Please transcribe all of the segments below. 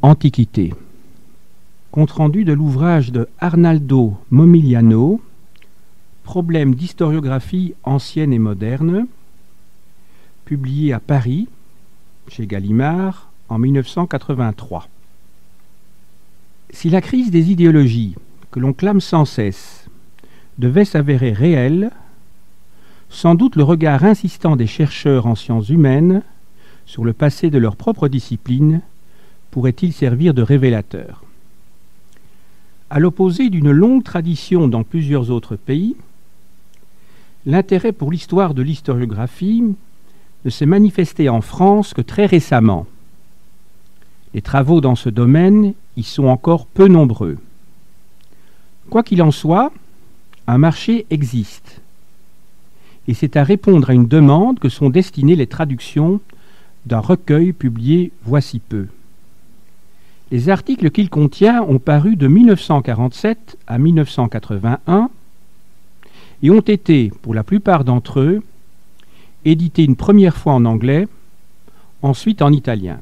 Antiquité. Compte-rendu de l'ouvrage de Arnaldo Momigliano, Problèmes d'historiographie ancienne et moderne, publié à Paris, chez Gallimard, en 1983. Si la crise des idéologies, que l'on clame sans cesse, devait s'avérer réelle, sans doute le regard insistant des chercheurs en sciences humaines sur le passé de leur propre discipline pourrait-il servir de révélateur. À l'opposé d'une longue tradition dans plusieurs autres pays, l'intérêt pour l'histoire de l'historiographie ne s'est manifesté en France que très récemment. Les travaux dans ce domaine y sont encore peu nombreux. Quoi qu'il en soit, un marché existe. Et c'est à répondre à une demande que sont destinées les traductions d'un recueil publié voici peu. Les articles qu'il contient ont paru de 1947 à 1981 et ont été, pour la plupart d'entre eux, édités une première fois en anglais, ensuite en italien.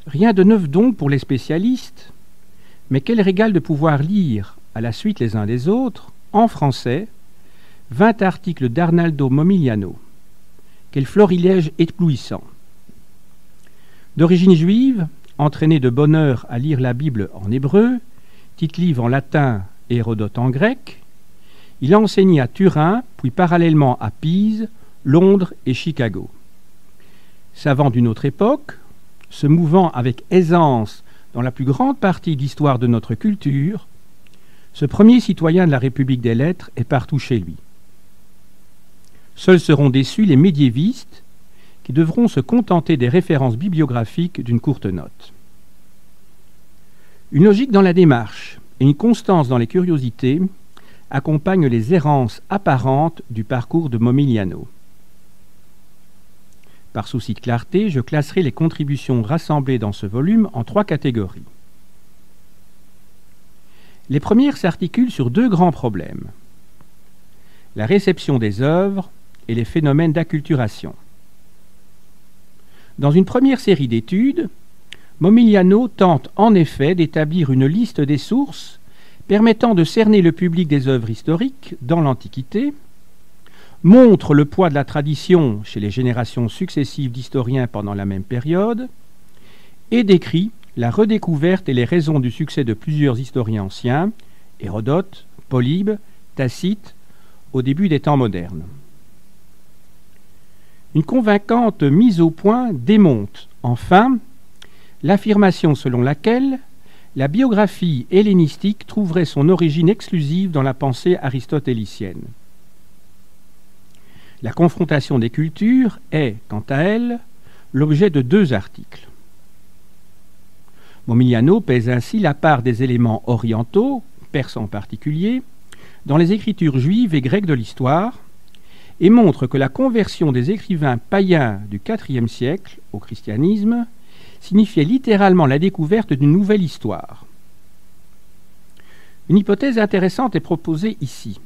Rien de neuf donc pour les spécialistes, mais quel régal de pouvoir lire, à la suite les uns des autres, en français, 20 articles d'Arnaldo Momigliano. Quel florilège éblouissant. D'origine juive, entraîné de bonne heure à lire la Bible en hébreu, Tite-Live en latin et Hérodote en grec, il a enseigné à Turin, puis parallèlement à Pise, Londres et Chicago. Savant d'une autre époque, se mouvant avec aisance dans la plus grande partie de l'histoire de notre culture, ce premier citoyen de la République des lettres est partout chez lui. Seuls seront déçus les médiévistes qui devront se contenter des références bibliographiques d'une courte note. Une logique dans la démarche et une constance dans les curiosités accompagnent les errances apparentes du parcours de Momigliano. Par souci de clarté, je classerai les contributions rassemblées dans ce volume en 3 catégories. Les premières s'articulent sur 2 grands problèmes: la réception des œuvres et les phénomènes d'acculturation. Dans une première série d'études, Momigliano tente en effet d'établir une liste des sources permettant de cerner le public des œuvres historiques dans l'Antiquité, montre le poids de la tradition chez les générations successives d'historiens pendant la même période, et décrit la redécouverte et les raisons du succès de plusieurs historiens anciens, Hérodote, Polybe, Tacite, au début des temps modernes. Une convaincante mise au point démonte, enfin, l'affirmation selon laquelle la biographie hellénistique trouverait son origine exclusive dans la pensée aristotélicienne. La confrontation des cultures est, quant à elle, l'objet de 2 articles. Momigliano pèse ainsi la part des éléments orientaux, perses en particulier, dans les écritures juives et grecques de l'histoire, et montre que la conversion des écrivains païens du IVe siècle au christianisme signifiait littéralement la découverte d'une nouvelle histoire. Une hypothèse intéressante est proposée ici.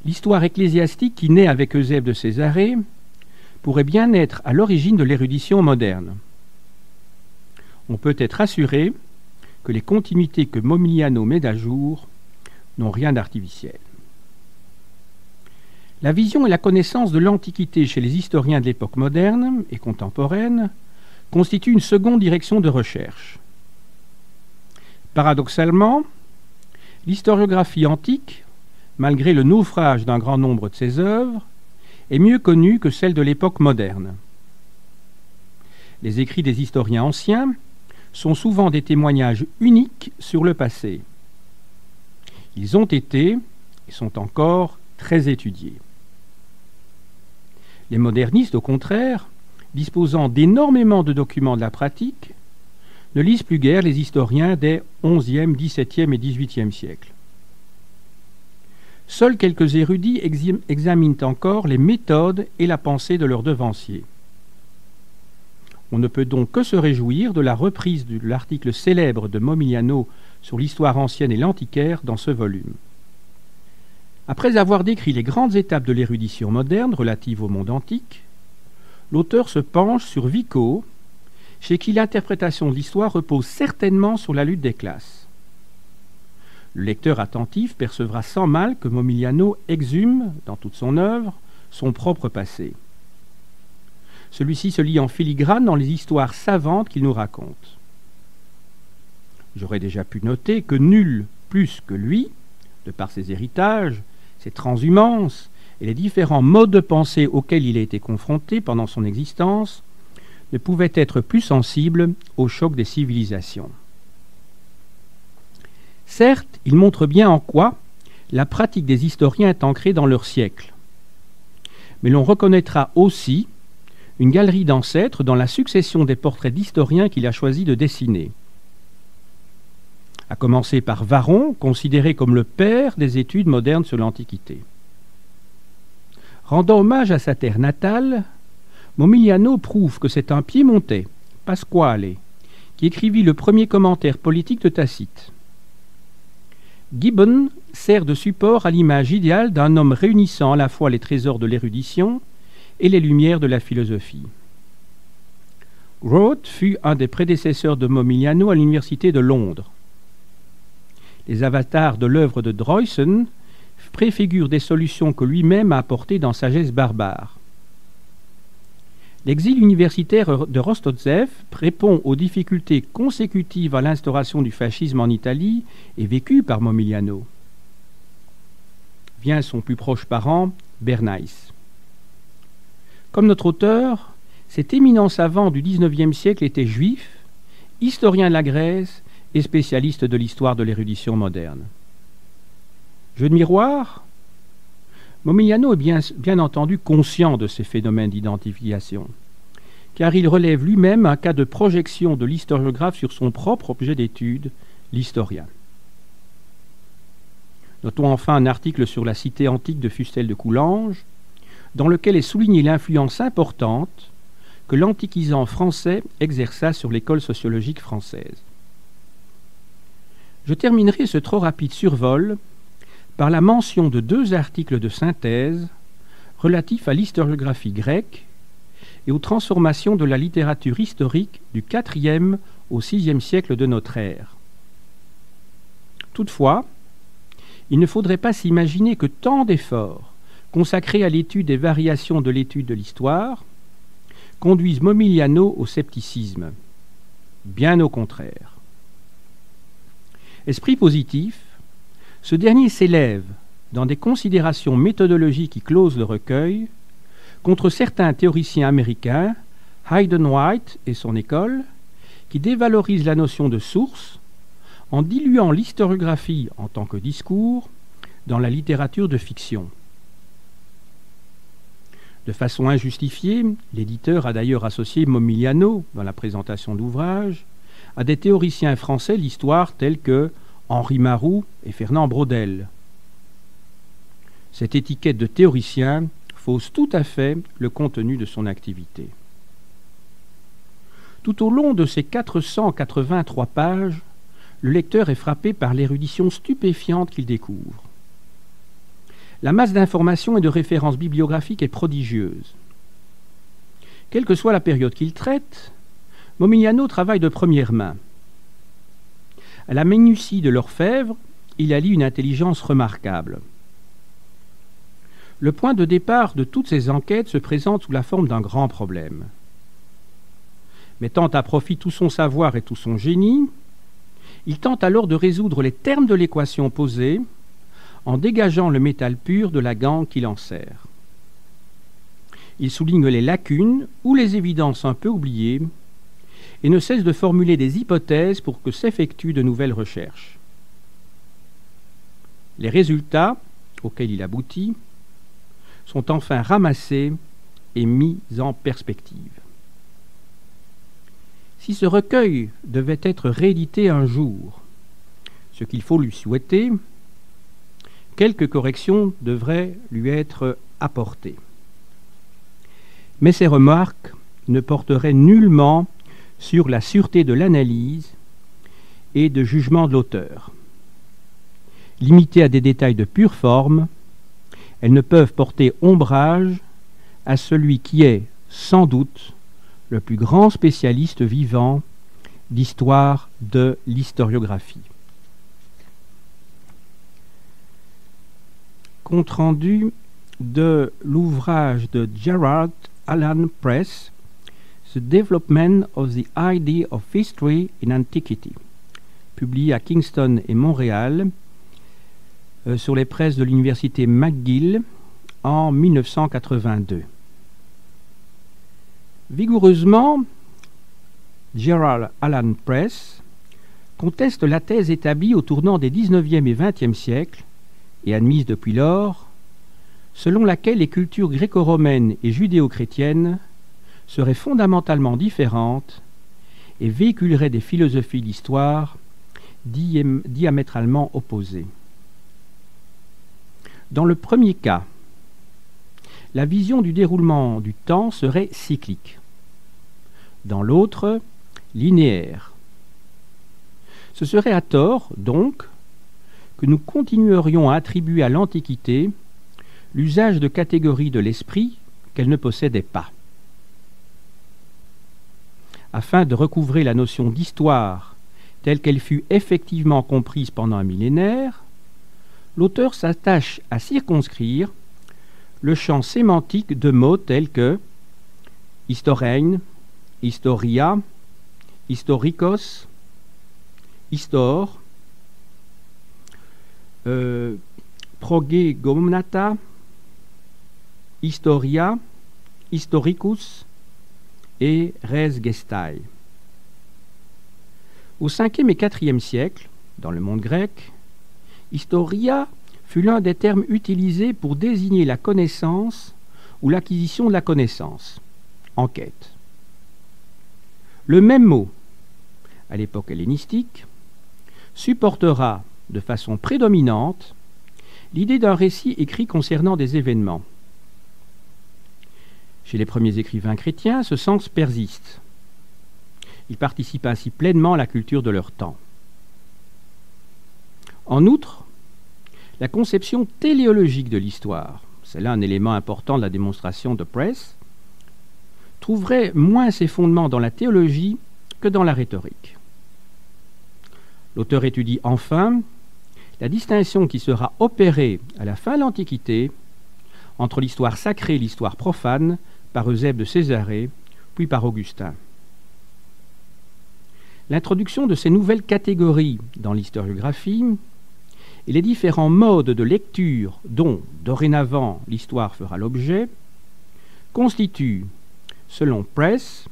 L'histoire ecclésiastique qui naît avec Eusèbe de Césarée pourrait bien être à l'origine de l'érudition moderne. On peut être assuré que les continuités que Momigliano met à jour n'ont rien d'artificiel. La vision et la connaissance de l'Antiquité chez les historiens de l'époque moderne et contemporaine constituent une seconde direction de recherche. Paradoxalement, l'historiographie antique, malgré le naufrage d'un grand nombre de ses œuvres, est mieux connue que celle de l'époque moderne. Les écrits des historiens anciens sont souvent des témoignages uniques sur le passé. Ils ont été, et sont encore, très étudiés. Les modernistes, au contraire, disposant d'énormément de documents de la pratique, ne lisent plus guère les historiens des XIe, XVIIe et XVIIIe siècles. Seuls quelques érudits examinent encore les méthodes et la pensée de leurs devanciers. On ne peut donc que se réjouir de la reprise de l'article célèbre de Momigliano sur l'histoire ancienne et l'antiquaire dans ce volume. Après avoir décrit les grandes étapes de l'érudition moderne relative au monde antique, l'auteur se penche sur Vico, chez qui l'interprétation de l'histoire repose certainement sur la lutte des classes. Le lecteur attentif percevra sans mal que Momigliano exhume, dans toute son œuvre, son propre passé. Celui-ci se lie en filigrane dans les histoires savantes qu'il nous raconte. J'aurais déjà pu noter que nul plus que lui, de par ses héritages, ses transhumances et les différents modes de pensée auxquels il a été confronté pendant son existence, ne pouvait être plus sensible au choc des civilisations. Certes, il montre bien en quoi la pratique des historiens est ancrée dans leur siècle. Mais l'on reconnaîtra aussi une galerie d'ancêtres dans la succession des portraits d'historiens qu'il a choisi de dessiner. À commencer par Varron, considéré comme le père des études modernes sur l'Antiquité. Rendant hommage à sa terre natale, Momigliano prouve que c'est un Piémontais, Pasquale, qui écrivit le premier commentaire politique de Tacite. Gibbon sert de support à l'image idéale d'un homme réunissant à la fois les trésors de l'érudition et les lumières de la philosophie. Grote fut un des prédécesseurs de Momigliano à l'université de Londres. Les avatars de l'œuvre de Droysen préfigurent des solutions que lui-même a apportées dans Sagesse barbare. L'exil universitaire de Rostozhev répond aux difficultés consécutives à l'instauration du fascisme en Italie et vécues par Momigliano. Vient son plus proche parent, Bernays. Comme notre auteur, cet éminent savant du XIXe siècle était juif, historien de la Grèce et spécialiste de l'histoire de l'érudition moderne. Jeu de miroir, Momigliano est bien entendu conscient de ces phénomènes d'identification, car il relève lui-même un cas de projection de l'historiographe sur son propre objet d'étude, l'historien. Notons enfin un article sur la cité antique de Fustel de Coulanges, dans lequel est soulignée l'influence importante que l'antiquisant français exerça sur l'école sociologique française. Je terminerai ce trop rapide survol par la mention de 2 articles de synthèse relatifs à l'historiographie grecque et aux transformations de la littérature historique du IVe au VIe siècle de notre ère. Toutefois, il ne faudrait pas s'imaginer que tant d'efforts consacrés à l'étude des variations de l'étude de l'histoire conduisent Momigliano au scepticisme. Bien au contraire. Esprit positif, ce dernier s'élève, dans des considérations méthodologiques qui closent le recueil, contre certains théoriciens américains, Hayden White et son école, qui dévalorisent la notion de source en diluant l'historiographie en tant que discours dans la littérature de fiction. De façon injustifiée, l'éditeur a d'ailleurs associé Momigliano, dans la présentation de l'ouvrage, à des théoriciens français de l'histoire tels que Henri Maroux et Fernand Braudel. Cette étiquette de théoricien fausse tout à fait le contenu de son activité. Tout au long de ces 483 pages, le lecteur est frappé par l'érudition stupéfiante qu'il découvre. La masse d'informations et de références bibliographiques est prodigieuse. Quelle que soit la période qu'il traite, Momigliano travaille de première main. À la minutie de l'orfèvre, il allie une intelligence remarquable. Le point de départ de toutes ces enquêtes se présente sous la forme d'un grand problème. Mettant à profit tout son savoir et tout son génie, il tente alors de résoudre les termes de l'équation posée en dégageant le métal pur de la gangue qu'il en sert. Il souligne les lacunes ou les évidences un peu oubliées et ne cesse de formuler des hypothèses pour que s'effectuent de nouvelles recherches. Les résultats auxquels il aboutit sont enfin ramassés et mis en perspective. Si ce recueil devait être réédité un jour, ce qu'il faut lui souhaiter, quelques corrections devraient lui être apportées. Mais ces remarques ne porteraient nullement sur la sûreté de l'analyse et de jugement de l'auteur. Limitées à des détails de pure forme, elles ne peuvent porter ombrage à celui qui est, sans doute, le plus grand spécialiste vivant d'histoire de l'historiographie. Compte-rendu de l'ouvrage de Gerald Allen Press, The Development of the Idea of History in Antiquity, publié à Kingston et Montréal sur les presses de l'université McGill en 1982. Vigoureusement, Gerald Allen Press conteste la thèse établie au tournant des 19e et 20e siècles et admise depuis lors, selon laquelle les cultures gréco-romaines et judéo-chrétiennes seraient fondamentalement différentes et véhiculeraient des philosophies d'histoire diamétralement opposées. Dans le premier cas, la vision du déroulement du temps serait cyclique. Dans l'autre, linéaire. Ce serait à tort, donc, que nous continuerions à attribuer à l'Antiquité l'usage de catégories de l'esprit qu'elle ne possédait pas. Afin de recouvrer la notion d'histoire telle qu'elle fut effectivement comprise pendant un millénaire, l'auteur s'attache à circonscrire le champ sémantique de mots tels que historien, historia, historikos, histor, progegomnata, historia, historicus et res gestae. Au 5e et 4e siècle, dans le monde grec, historia fut l'un des termes utilisés pour désigner la connaissance ou l'acquisition de la connaissance, enquête. Le même mot, à l'époque hellénistique, supportera de façon prédominante l'idée d'un récit écrit concernant des événements. Chez les premiers écrivains chrétiens, ce sens persiste. Ils participent ainsi pleinement à la culture de leur temps. En outre, la conception téléologique de l'histoire, c'est là un élément important de la démonstration de Press, trouverait moins ses fondements dans la théologie que dans la rhétorique. L'auteur étudie enfin la distinction qui sera opérée à la fin de l'Antiquité entre l'histoire sacrée et l'histoire profane par Eusèbe de Césarée, puis par Augustin. L'introduction de ces nouvelles catégories dans l'historiographie et les différents modes de lecture dont, dorénavant, l'histoire fera l'objet, constituent, selon Press,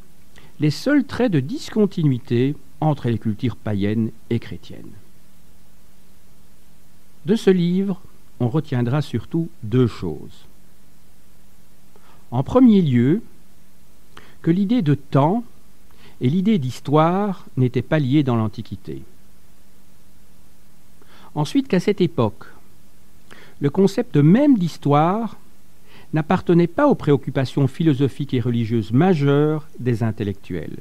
les seuls traits de discontinuité entre les cultures païennes et chrétiennes. De ce livre, on retiendra surtout deux choses. En premier lieu, que l'idée de temps et l'idée d'histoire n'étaient pas liées dans l'Antiquité. Ensuite, qu'à cette époque, le concept même d'histoire n'appartenait pas aux préoccupations philosophiques et religieuses majeures des intellectuels.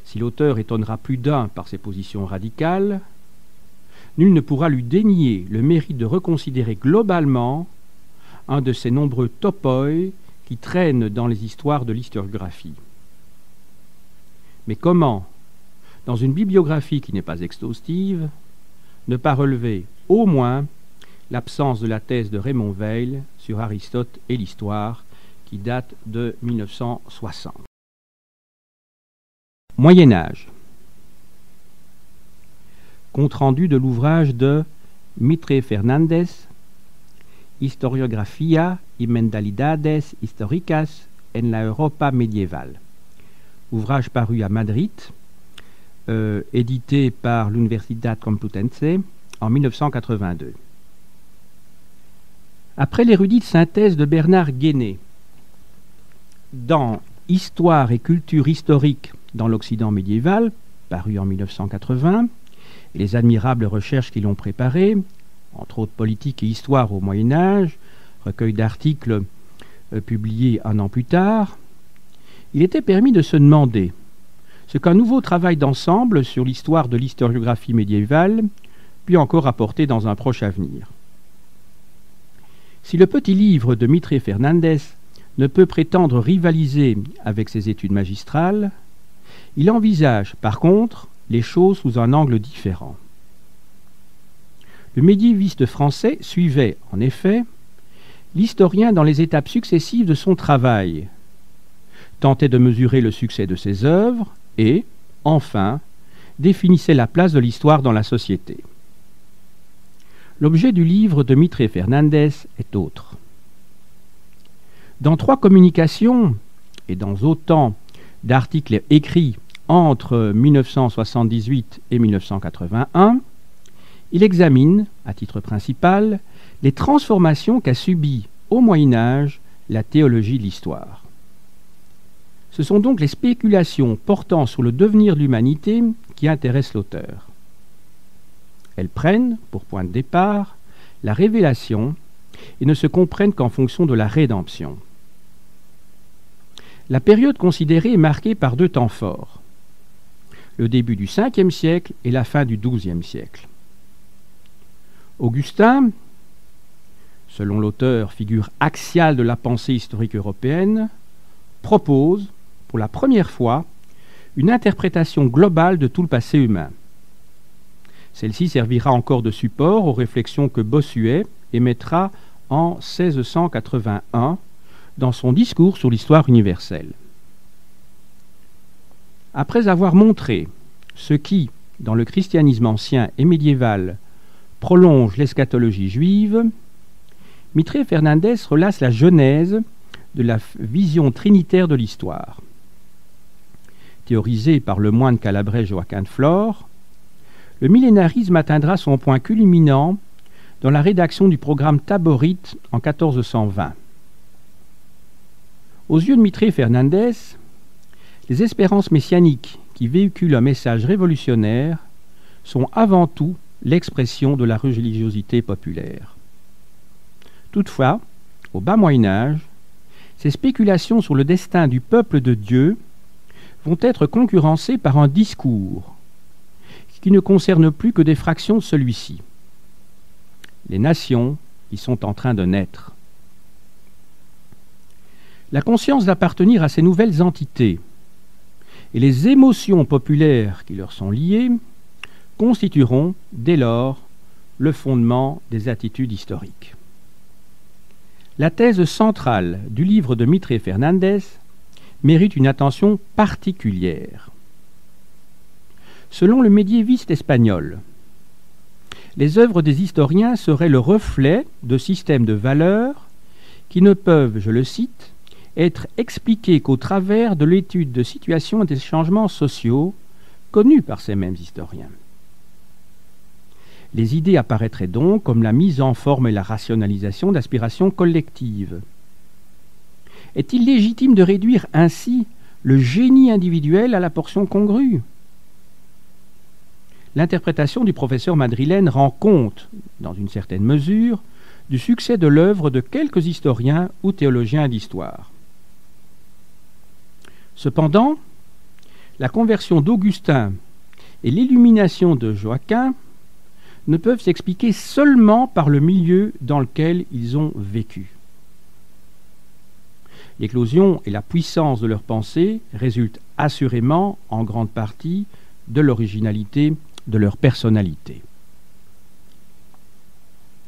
Si l'auteur étonnera plus d'un par ses positions radicales, nul ne pourra lui dénier le mérite de reconsidérer globalement un de ces nombreux topoi qui traînent dans les histoires de l'historiographie. Mais comment, dans une bibliographie qui n'est pas exhaustive, ne pas relever au moins l'absence de la thèse de Raymond Weil sur Aristote et l'histoire, qui date de 1960. Moyen Âge. Compte-rendu de l'ouvrage de Mitre Fernandez, Historiographia y Mentalidades Históricas en la Europa Medieval. Ouvrage paru à Madrid, édité par l'Universidad Complutense en 1982. Après l'érudite synthèse de Bernard Guéné dans Histoire et culture historique dans l'Occident médiéval, paru en 1980, et les admirables recherches qui l'ont préparé, entre autres politique et histoire au Moyen-Âge, recueil d'articles publiés un an plus tard, il était permis de se demander ce qu'un nouveau travail d'ensemble sur l'histoire de l'historiographie médiévale puis encore apporter dans un proche avenir. Si le petit livre de Mitre Fernandez ne peut prétendre rivaliser avec ses études magistrales, il envisage par contre les choses sous un angle différent. Le médiéviste français suivait, en effet, l'historien dans les étapes successives de son travail, tentait de mesurer le succès de ses œuvres et, enfin, définissait la place de l'histoire dans la société. L'objet du livre de Mitre Fernandez est autre. Dans 3 communications et dans autant d'articles écrits entre 1978 et 1981, il examine, à titre principal, les transformations qu'a subies au Moyen Âge la théologie de l'histoire. Ce sont donc les spéculations portant sur le devenir de l'humanité qui intéressent l'auteur. Elles prennent, pour point de départ, la révélation et ne se comprennent qu'en fonction de la rédemption. La période considérée est marquée par 2 temps forts, le début du Ve siècle et la fin du XIIe siècle. Augustin, selon l'auteur figure axiale de la pensée historique européenne, propose, pour la première fois, une interprétation globale de tout le passé humain. Celle-ci servira encore de support aux réflexions que Bossuet émettra en 1681 dans son discours sur l'histoire universelle. Après avoir montré ce qui, dans le christianisme ancien et médiéval, prolonge l'eschatologie juive, Mitre Fernandez relate la genèse de la vision trinitaire de l'histoire. Théorisé par le moine calabrais Joachim de Flore, le millénarisme atteindra son point culminant dans la rédaction du programme Taborite en 1420. Aux yeux de Mitre Fernandez, les espérances messianiques qui véhiculent un message révolutionnaire sont avant tout l'expression de la religiosité populaire. Toutefois, au bas Moyen-Âge, ces spéculations sur le destin du peuple de Dieu vont être concurrencées par un discours qui ne concerne plus que des fractions de celui-ci. Les nations y sont en train de naître. La conscience d'appartenir à ces nouvelles entités et les émotions populaires qui leur sont liées constitueront, dès lors, le fondement des attitudes historiques. La thèse centrale du livre de Mitre Fernandez mérite une attention particulière. Selon le médiéviste espagnol, les œuvres des historiens seraient le reflet de systèmes de valeurs qui ne peuvent, je le cite, être expliqués qu'au travers de l'étude de situations et des changements sociaux connus par ces mêmes historiens. Les idées apparaîtraient donc comme la mise en forme et la rationalisation d'aspirations collectives. Est-il légitime de réduire ainsi le génie individuel à la portion congrue? L'interprétation du professeur madrilène rend compte, dans une certaine mesure, du succès de l'œuvre de quelques historiens ou théologiens d'histoire. Cependant, la conversion d'Augustin et l'illumination de Joachim ne peuvent s'expliquer seulement par le milieu dans lequel ils ont vécu. L'éclosion et la puissance de leur pensée résultent assurément en grande partie de l'originalité de leur personnalité.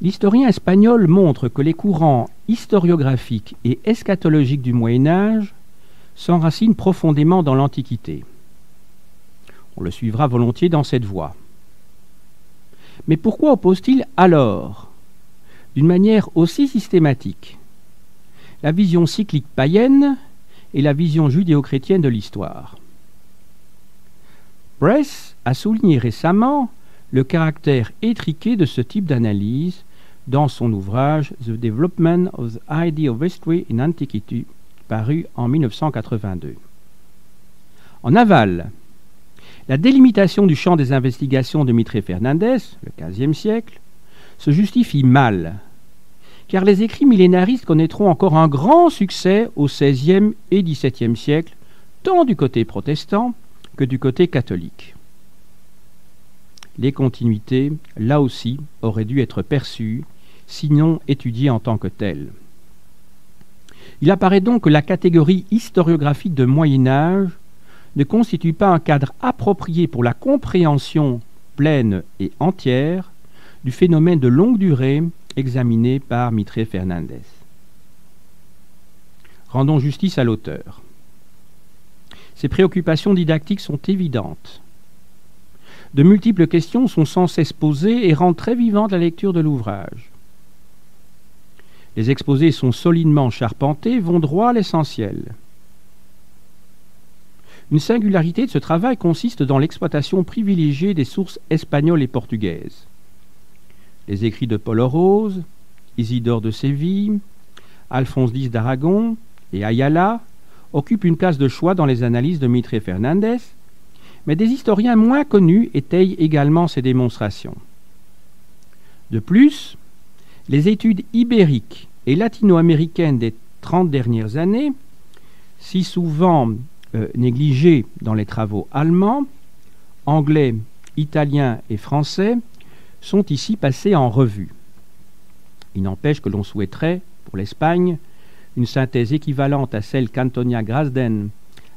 L'historien espagnol montre que les courants historiographiques et eschatologiques du Moyen Âge s'enracinent profondément dans l'Antiquité. On le suivra volontiers dans cette voie. Mais pourquoi oppose-t-il alors, d'une manière aussi systématique, la vision cyclique païenne et la vision judéo-chrétienne de l'histoire? Bress a souligné récemment le caractère étriqué de ce type d'analyse dans son ouvrage The Development of the Idea of History in Antiquity, paru en 1982. En aval, la délimitation du champ des investigations de Mitre Fernandez, le XVe siècle, se justifie mal, car les écrits millénaristes connaîtront encore un grand succès au XVIe et XVIIe siècle, tant du côté protestant que du côté catholique. Les continuités, là aussi, auraient dû être perçues, sinon étudiées en tant que telles. Il apparaît donc que la catégorie historiographique de Moyen-Âge ne constitue pas un cadre approprié pour la compréhension pleine et entière du phénomène de longue durée examiné par Mitre Fernandez. Rendons justice à l'auteur. Ses préoccupations didactiques sont évidentes. De multiples questions sont sans cesse posées et rendent très vivante la lecture de l'ouvrage. Les exposés sont solidement charpentés, vont droit à l'essentiel. Une singularité de ce travail consiste dans l'exploitation privilégiée des sources espagnoles et portugaises. Les écrits de Paul Orose, Isidore de Séville, Alphonse X d'Aragon et Ayala occupent une place de choix dans les analyses de Mitre Fernandez, mais des historiens moins connus étayent également ces démonstrations. De plus, les études ibériques et latino-américaines des 30 dernières années, si souvent négligées dans les travaux allemands, anglais, italiens et français, sont ici passées en revue. Il n'empêche que l'on souhaiterait, pour l'Espagne, une synthèse équivalente à celle qu'Antonia Grasden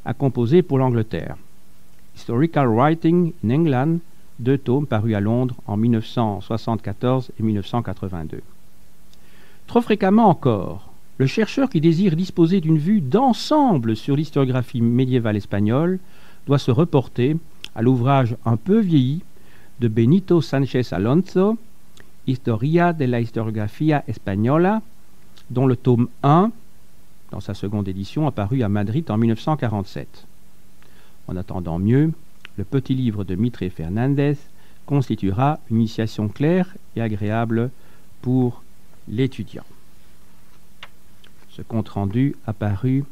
a composée pour l'Angleterre. Historical Writing in England, 2 tomes parus à Londres en 1974 et 1982. Trop fréquemment encore, le chercheur qui désire disposer d'une vue d'ensemble sur l'historiographie médiévale espagnole doit se reporter à l'ouvrage un peu vieilli de Benito Sánchez Alonso, Historia de la Historiografía Española, dont le tome 1, dans sa seconde édition, apparu à Madrid en 1947. En attendant mieux, le petit livre de Mitre Fernandez constituera une initiation claire et agréable pour l'étudiant. Ce compte-rendu apparu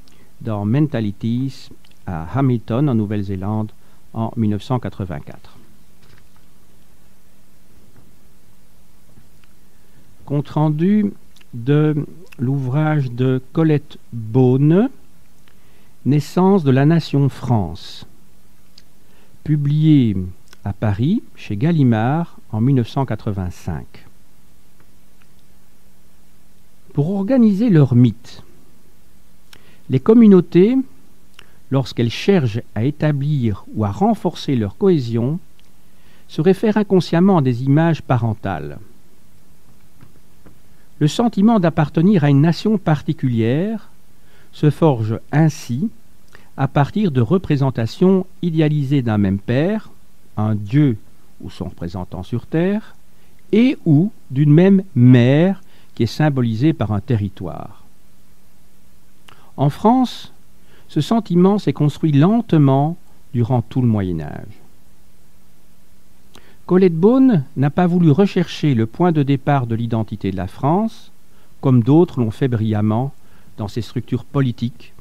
dans Mentalities à Hamilton, en Nouvelle-Zélande, en 1984. Compte-rendu de l'ouvrage de Colette Beaune, Naissance de la nation France, publié à Paris chez Gallimard en 1985. Pour organiser leur mythe, les communautés, lorsqu'elles cherchent à établir ou à renforcer leur cohésion, se réfèrent inconsciemment à des images parentales. Le sentiment d'appartenir à une nation particulière se forge ainsi à partir de représentations idéalisées d'un même père, un dieu ou son représentant sur terre, et ou d'une même mère qui est symbolisée par un territoire. En France, ce sentiment s'est construit lentement durant tout le Moyen-Âge. Colette Beaune n'a pas voulu rechercher le point de départ de l'identité de la France, comme d'autres l'ont fait brillamment dans ses structures politiques,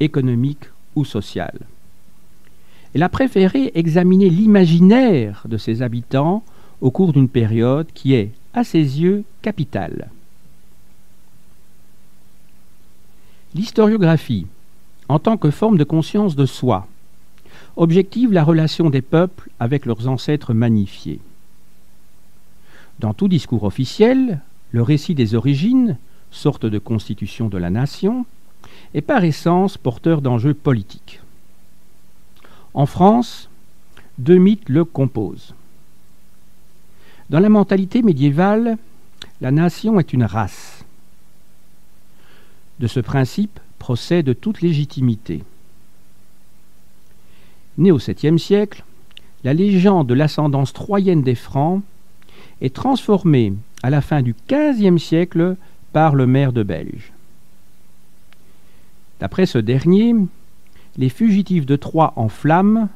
économiques ou sociales. Elle a préféré examiner l'imaginaire de ses habitants au cours d'une période qui est, à ses yeux, capitale. L'historiographie, en tant que forme de conscience de soi, objective la relation des peuples avec leurs ancêtres magnifiés. Dans tout discours officiel, le récit des origines, sorte de constitution de la nation, est par essence porteur d'enjeux politiques. En France, 2 mythes le composent. Dans la mentalité médiévale, la nation est une race. De ce principe procède toute légitimité. Née au 7e siècle, la légende de l'ascendance troyenne des Francs est transformée à la fin du 15e siècle par le maire de Belge. D'après ce dernier, les fugitifs de Troie en flammes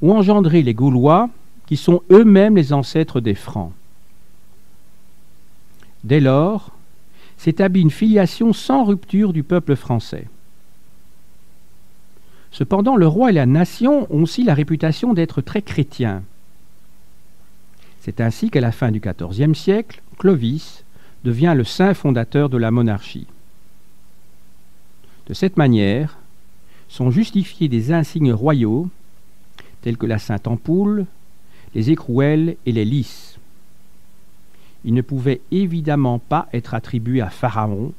ont engendré les Gaulois, qui sont eux-mêmes les ancêtres des Francs. Dès lors, s'établit une filiation sans rupture du peuple français. Cependant, le roi et la nation ont aussi la réputation d'être très chrétiens. C'est ainsi qu'à la fin du XIVe siècle, Clovis devient le saint fondateur de la monarchie. De cette manière, sont justifiés des insignes royaux, tels que la Sainte Ampoule, les écrouelles et les lys. Ils ne pouvaient évidemment pas être attribués à Pharamond,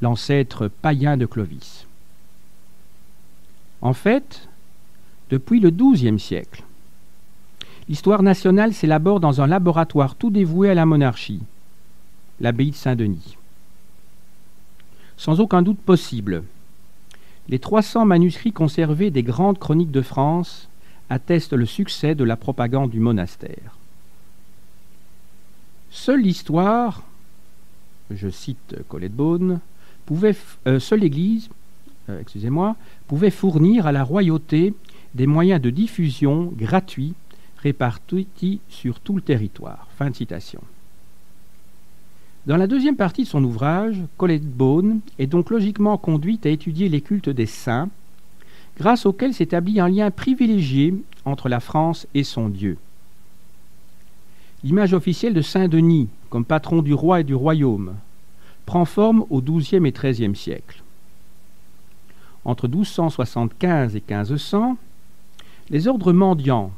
l'ancêtre païen de Clovis. En fait, depuis le XIIe siècle, l'histoire nationale s'élabore dans un laboratoire tout dévoué à la monarchie, l'abbaye de Saint-Denis. Sans aucun doute possible, les 300 manuscrits conservés des grandes chroniques de France attestent le succès de la propagande du monastère. Seule l'histoire, je cite Colette Beaune, seule l'Église, pouvait fournir à la royauté des moyens de diffusion gratuits répartis sur tout le territoire. Fin de citation. Dans la deuxième partie de son ouvrage, Colette Beaune est donc logiquement conduite à étudier les cultes des saints, grâce auxquels s'établit un lien privilégié entre la France et son Dieu. L'image officielle de Saint-Denis, comme patron du roi et du royaume, prend forme au XIIe et XIIIe siècle. Entre 1275 et 1500, les ordres mendiants,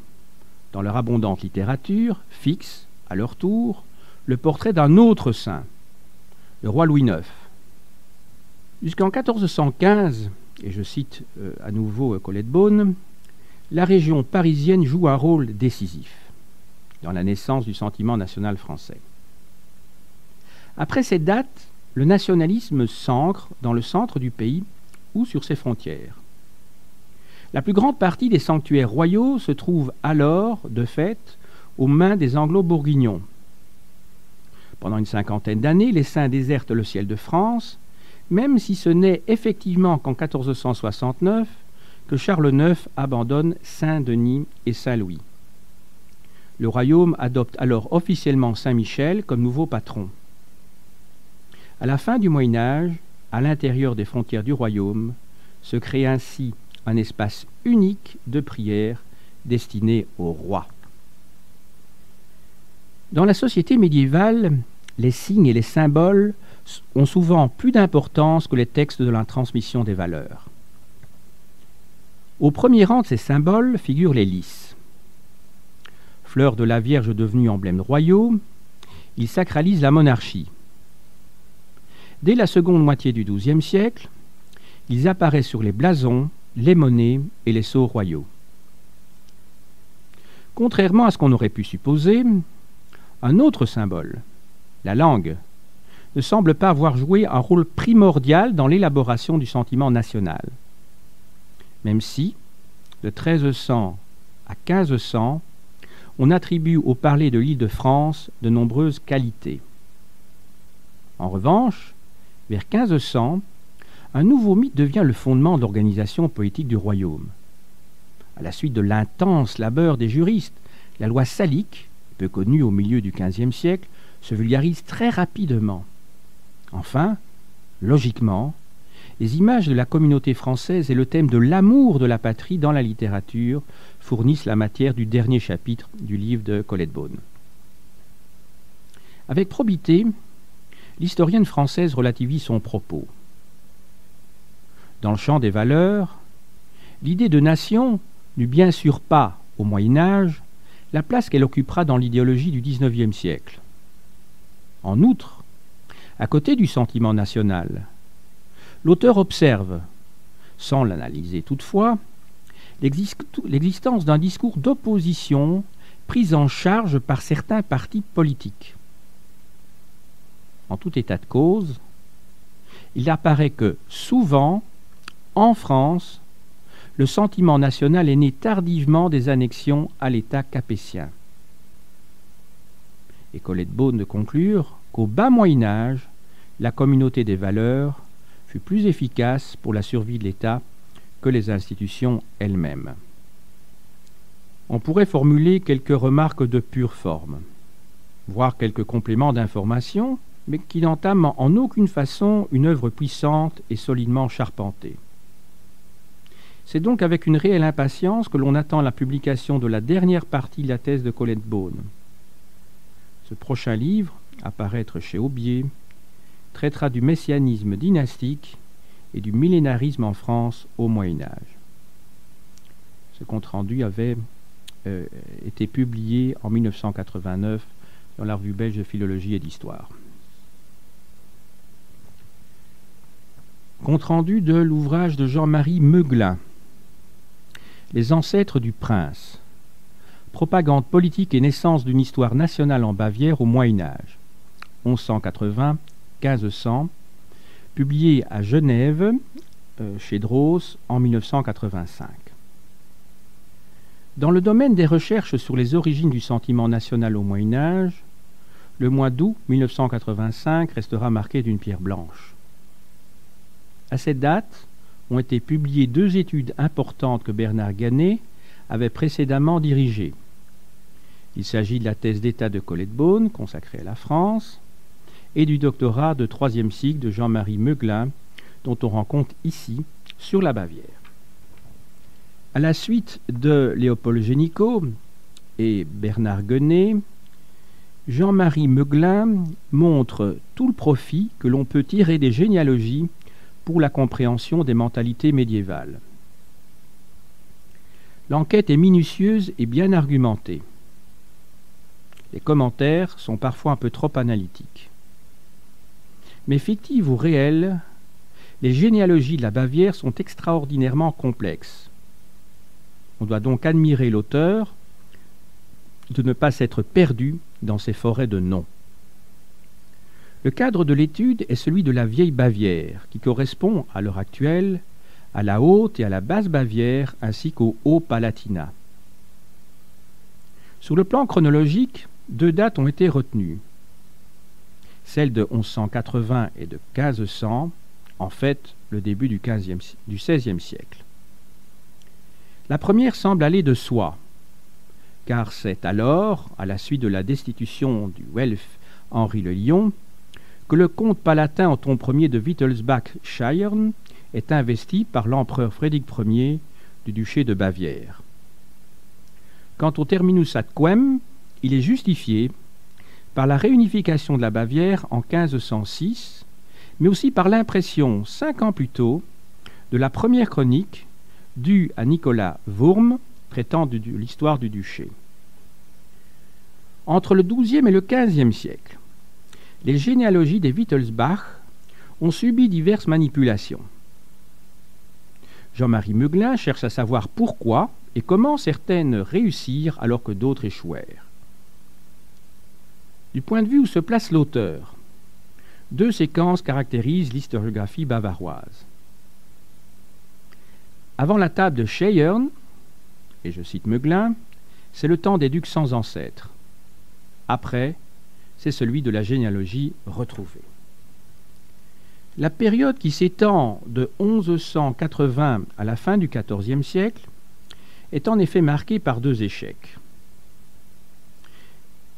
dans leur abondante littérature, fixent, à leur tour, le portrait d'un autre saint, le roi Louis IX. Jusqu'en 1415, et je cite à nouveau Colette Beaune, la région parisienne joue un rôle décisif dans la naissance du sentiment national français. Après cette date, le nationalisme s'ancre dans le centre du pays ou sur ses frontières. La plus grande partie des sanctuaires royaux se trouve alors, de fait, aux mains des Anglo-Bourguignons. Pendant une cinquantaine d'années, les saints désertent le ciel de France, même si ce n'est effectivement qu'en 1469 que Charles IX abandonne Saint-Denis et Saint-Louis. Le royaume adopte alors officiellement Saint-Michel comme nouveau patron. À la fin du Moyen Âge, à l'intérieur des frontières du royaume, se crée ainsi un espace unique de prière destiné au roi. Dans la société médiévale, les signes et les symboles ont souvent plus d'importance que les textes de la transmission des valeurs. Au premier rang de ces symboles figurent les lys. Fleurs de la Vierge devenue emblème royaux, ils sacralisent la monarchie. Dès la seconde moitié du XIIe siècle, ils apparaissent sur les blasons, les monnaies et les sceaux royaux. Contrairement à ce qu'on aurait pu supposer, un autre symbole, la langue, ne semble pas avoir joué un rôle primordial dans l'élaboration du sentiment national. Même si, de 1300 à 1500, on attribue au parler de l'Île-de-France de nombreuses qualités. En revanche, vers 1500, un nouveau mythe devient le fondement de l'organisation politique du royaume. À la suite de l'intense labeur des juristes, la loi salique, peu connue au milieu du XVe siècle, se vulgarise très rapidement. Enfin, logiquement, les images de la communauté française et le thème de l'amour de la patrie dans la littérature fournissent la matière du dernier chapitre du livre de Colette Beaune. Avec probité, l'historienne française relativise son propos. Dans le champ des valeurs, l'idée de nation n'eut bien sûr pas, au Moyen Âge, la place qu'elle occupera dans l'idéologie du XIXe siècle. En outre, à côté du sentiment national, l'auteur observe, sans l'analyser toutefois, l'existence d'un discours d'opposition pris en charge par certains partis politiques. En tout état de cause, il apparaît que, souvent, en France, le sentiment national est né tardivement des annexions à l'État capétien. Et Colette Beaune de conclure qu'au bas Moyen Âge, la communauté des valeurs fut plus efficace pour la survie de l'État que les institutions elles-mêmes. On pourrait formuler quelques remarques de pure forme, voire quelques compléments d'information, mais qui n'entament en aucune façon une œuvre puissante et solidement charpentée. C'est donc avec une réelle impatience que l'on attend la publication de la dernière partie de la thèse de Colette Beaune. Ce prochain livre, à paraître chez Aubier, traitera du messianisme dynastique et du millénarisme en France au Moyen Âge. Ce compte-rendu avait été publié en 1989 dans la Revue belge de philologie et d'histoire. Compte-rendu de l'ouvrage de Jean-Marie Meuglin, Les ancêtres du prince. Propagande politique et naissance d'une histoire nationale en Bavière au Moyen-Âge. 1180-1500, publié à Genève, chez Droz, en 1985. Dans le domaine des recherches sur les origines du sentiment national au Moyen-Âge, le mois d'août 1985 restera marqué d'une pierre blanche. À cette date, ont été publiées 2 études importantes que Bernard Gannet avait précédemment dirigées. Il s'agit de la thèse d'état de Colette Beaune, consacrée à la France, et du doctorat de 3e cycle de Jean-Marie Meuglin, dont on rend compte ici sur la Bavière. À la suite de Léopold Génicot et Bernard Gannet, Jean-Marie Meuglin montre tout le profit que l'on peut tirer des généalogies pour la compréhension des mentalités médiévales. L'enquête est minutieuse et bien argumentée. Les commentaires sont parfois un peu trop analytiques. Mais fictives ou réelles, les généalogies de la Bavière sont extraordinairement complexes. On doit donc admirer l'auteur de ne pas s'être perdu dans ces forêts de noms. Le cadre de l'étude est celui de la vieille Bavière, qui correspond, à l'heure actuelle, à la haute et à la basse Bavière, ainsi qu'au Haut-Palatinat. Sur le plan chronologique, 2 dates ont été retenues. Celle de 1180 et de 1500, en fait, le début du XVIe siècle. La première semble aller de soi, car c'est alors, à la suite de la destitution du Welf Henri le Lion, que le comte palatin Othon Ier de Wittelsbach-Scheiern est investi par l'empereur Frédéric Ier du duché de Bavière. Quant au terminus ad quem, il est justifié par la réunification de la Bavière en 1506, mais aussi par l'impression, 5 ans plus tôt, de la première chronique due à Nicolas Wurm, traitant de l'histoire du duché. Entre le XIIe et le XVe siècle, les généalogies des Wittelsbach ont subi diverses manipulations. Jean-Marie Meuglin cherche à savoir pourquoi et comment certaines réussirent alors que d'autres échouèrent. Du point de vue où se place l'auteur, 2 séquences caractérisent l'historiographie bavaroise. Avant la table de Scheiern, et je cite Meuglin, c'est le temps des ducs sans ancêtres. Après, c'est celui de la généalogie retrouvée. La période qui s'étend de 1180 à la fin du XIVe siècle est en effet marquée par 2 échecs.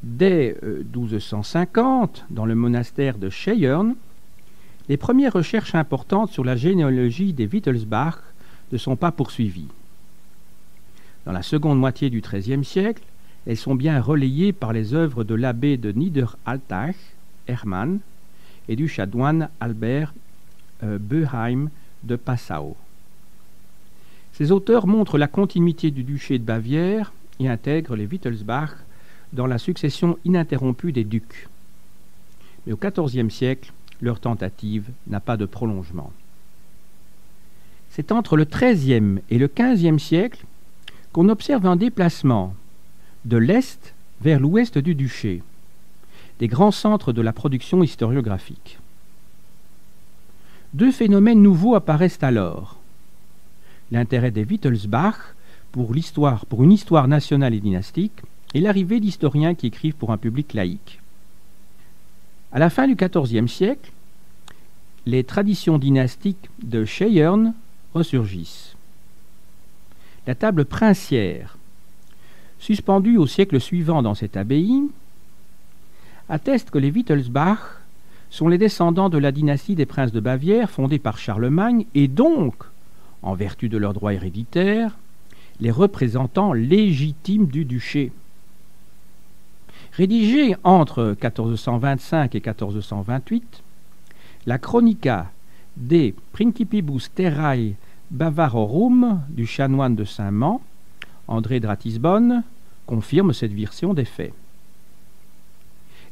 Dès 1250, dans le monastère de Scheiern, les premières recherches importantes sur la généalogie des Wittelsbach ne sont pas poursuivies. Dans la seconde moitié du XIIIe siècle, elles sont bien relayées par les œuvres de l'abbé de Niederaltaich, Hermann, et du chanoine Albert Böheim de Passau. Ces auteurs montrent la continuité du duché de Bavière et intègrent les Wittelsbach dans la succession ininterrompue des ducs. Mais au XIVe siècle, leur tentative n'a pas de prolongement. C'est entre le XIIIe et le XVe siècle qu'on observe un déplacement de l'Est vers l'Ouest du duché, des grands centres de la production historiographique. 2 phénomènes nouveaux apparaissent alors. L'intérêt des Wittelsbach pour une histoire nationale et dynastique, et l'arrivée d'historiens qui écrivent pour un public laïque. À la fin du XIVe siècle, les traditions dynastiques de Scheiern ressurgissent. La table princière, suspendue au siècle suivant dans cette abbaye, atteste que les Wittelsbach sont les descendants de la dynastie des princes de Bavière fondée par Charlemagne et donc, en vertu de leur droit héréditaire, les représentants légitimes du duché. Rédigée entre 1425 et 1428, la Chronica de Principibus Terrae Bavarorum du chanoine de Saint-Mans, André de Ratisbonne, confirme cette version des faits.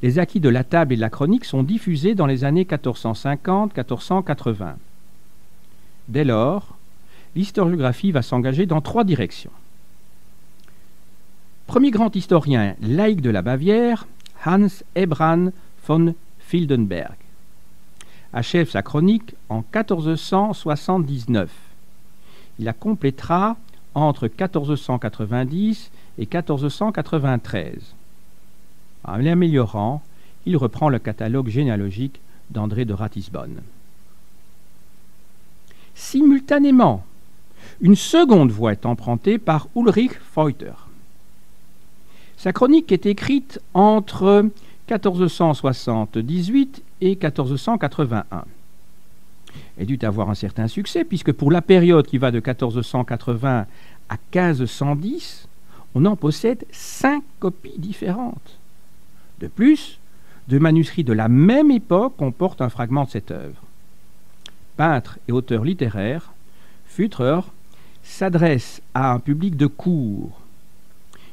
Les acquis de la table et de la chronique sont diffusés dans les années 1450-1480. Dès lors, l'historiographie va s'engager dans 3 directions. Premier grand historien laïque de la Bavière, Hans Hebrahn von Fildenberg achève sa chronique en 1479. Il la complétera entre 1490 et 1493. En l'améliorant, il reprend le catalogue généalogique d'André de Ratisbonne. Simultanément, une seconde voie est empruntée par Ulrich Feuchter. Sa chronique est écrite entre 1478 et 1481. Elle dut avoir un certain succès, puisque pour la période qui va de 1480 à 1510, on en possède 5 copies différentes. De plus, 2 manuscrits de la même époque comportent un fragment de cette œuvre. Peintre et auteur littéraire, Feuchter s'adresse à un public de cour.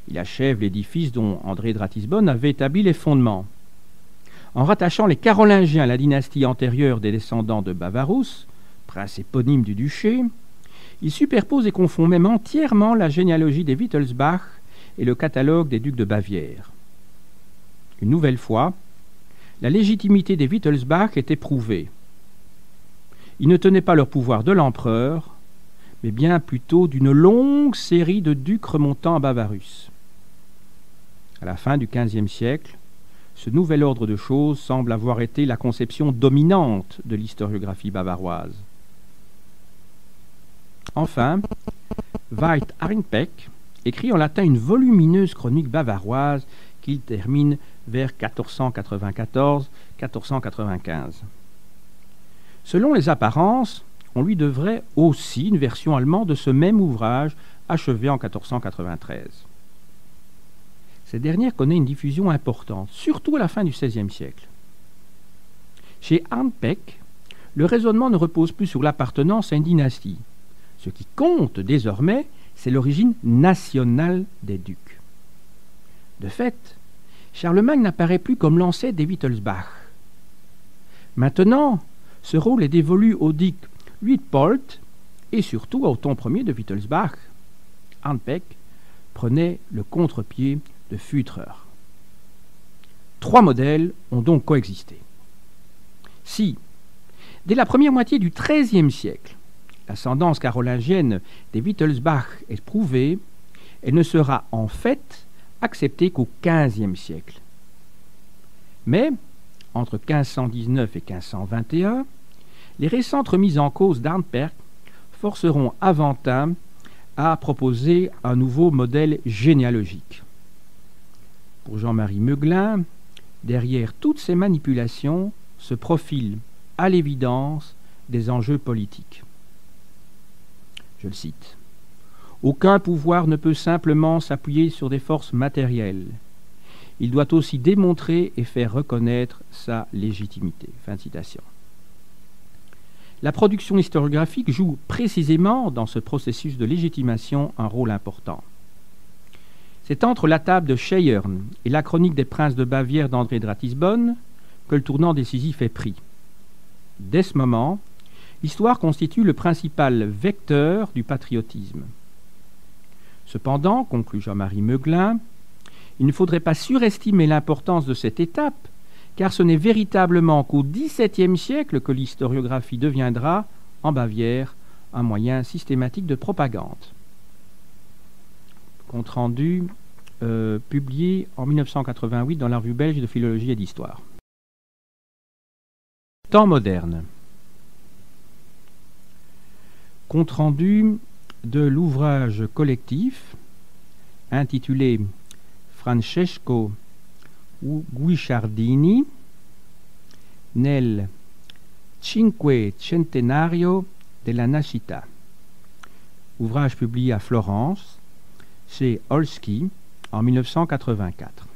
Il achève l'édifice dont André de Ratisbonne avait établi les fondements. En rattachant les Carolingiens à la dynastie antérieure des descendants de Bavarus, prince éponyme du duché, il superpose et confond même entièrement la généalogie des Wittelsbach et le catalogue des ducs de Bavière. Une nouvelle fois, la légitimité des Wittelsbach était prouvée. Ils ne tenaient pas leur pouvoir de l'empereur, mais bien plutôt d'une longue série de ducs remontant à Bavarus. À la fin du XVe siècle, ce nouvel ordre de choses semble avoir été la conception dominante de l'historiographie bavaroise. Enfin, Veit Arnpeck écrit en latin une volumineuse chronique bavaroise qu'il termine vers 1494-1495. Selon les apparences, on lui devrait aussi une version allemande de ce même ouvrage achevé en 1493. Cette dernière connaît une diffusion importante, surtout à la fin du XVIe siècle. Chez Arnpeck, le raisonnement ne repose plus sur l'appartenance à une dynastie. Ce qui compte désormais, c'est l'origine nationale des ducs. De fait, Charlemagne n'apparaît plus comme l'ancêtre des Wittelsbach. Maintenant, ce rôle est dévolu au duc Luitpold et surtout au Othon Ier de Wittelsbach. Arnpeck prenait le contre-pied de Feuchter. 3 modèles ont donc coexisté. Si, dès la première moitié du XIIIe siècle, l'ascendance carolingienne des Wittelsbach est prouvée, elle ne sera en fait acceptée qu'au XVe siècle. Mais, entre 1519 et 1521, les récentes remises en cause d'Arnpeck forceront Aventin à proposer un nouveau modèle généalogique. Pour Jean-Marie Meuglin, derrière toutes ces manipulations se profilent, à l'évidence, des enjeux politiques. Je le cite. « Aucun pouvoir ne peut simplement s'appuyer sur des forces matérielles. Il doit aussi démontrer et faire reconnaître sa légitimité. » Fin de citation. La production historiographique joue précisément dans ce processus de légitimation un rôle important. C'est entre la table de Scheyern et la chronique des princes de Bavière d'André de Ratisbonne que le tournant décisif est pris. Dès ce moment, l'histoire constitue le principal vecteur du patriotisme. Cependant, conclut Jean-Marie Meuglin, il ne faudrait pas surestimer l'importance de cette étape, car ce n'est véritablement qu'au XVIIe siècle que l'historiographie deviendra, en Bavière, un moyen systématique de propagande. Compte rendu publié en 1988 dans la Revue belge de philologie et d'histoire. Temps moderne. Compte rendu de l'ouvrage collectif intitulé Francesco Guicciardini nel Cinquecentenario della Nascita, ouvrage publié à Florence chez Olski en 1984.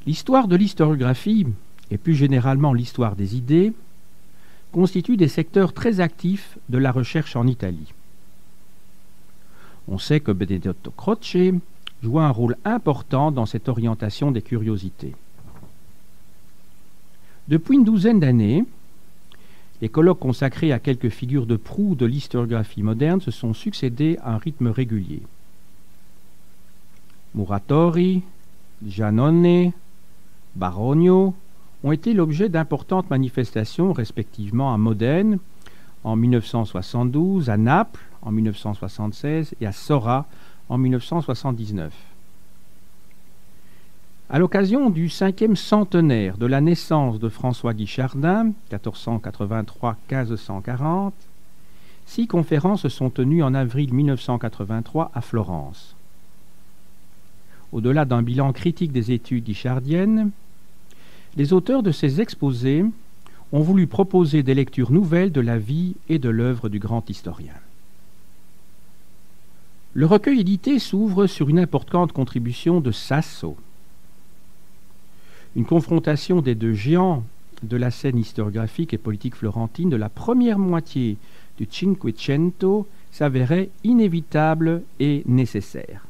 L'histoire de l'historiographie, et plus généralement l'histoire des idées, constitue des secteurs très actifs de la recherche en Italie. On sait que Benedetto Croce joua un rôle important dans cette orientation des curiosités. Depuis une douzaine d'années, Les colloques consacrés à quelques figures de proue de l'historiographie moderne se sont succédés à un rythme régulier. Muratori, Giannone, Baronio ont été l'objet d'importantes manifestations, respectivement à Modène en 1972, à Naples en 1976 et à Sora en 1979. À l'occasion du 5e centenaire de la naissance de François Guichardin, 1483-1540, 6 conférences se sont tenues en avril 1983 à Florence. Au-delà d'un bilan critique des études guichardiennes, les auteurs de ces exposés ont voulu proposer des lectures nouvelles de la vie et de l'œuvre du grand historien. Le recueil édité s'ouvre sur une importante contribution de Sasso. Une confrontation des deux géants de la scène historiographique et politique florentine de la première moitié du Cinquecento s'avérait inévitable et nécessaire.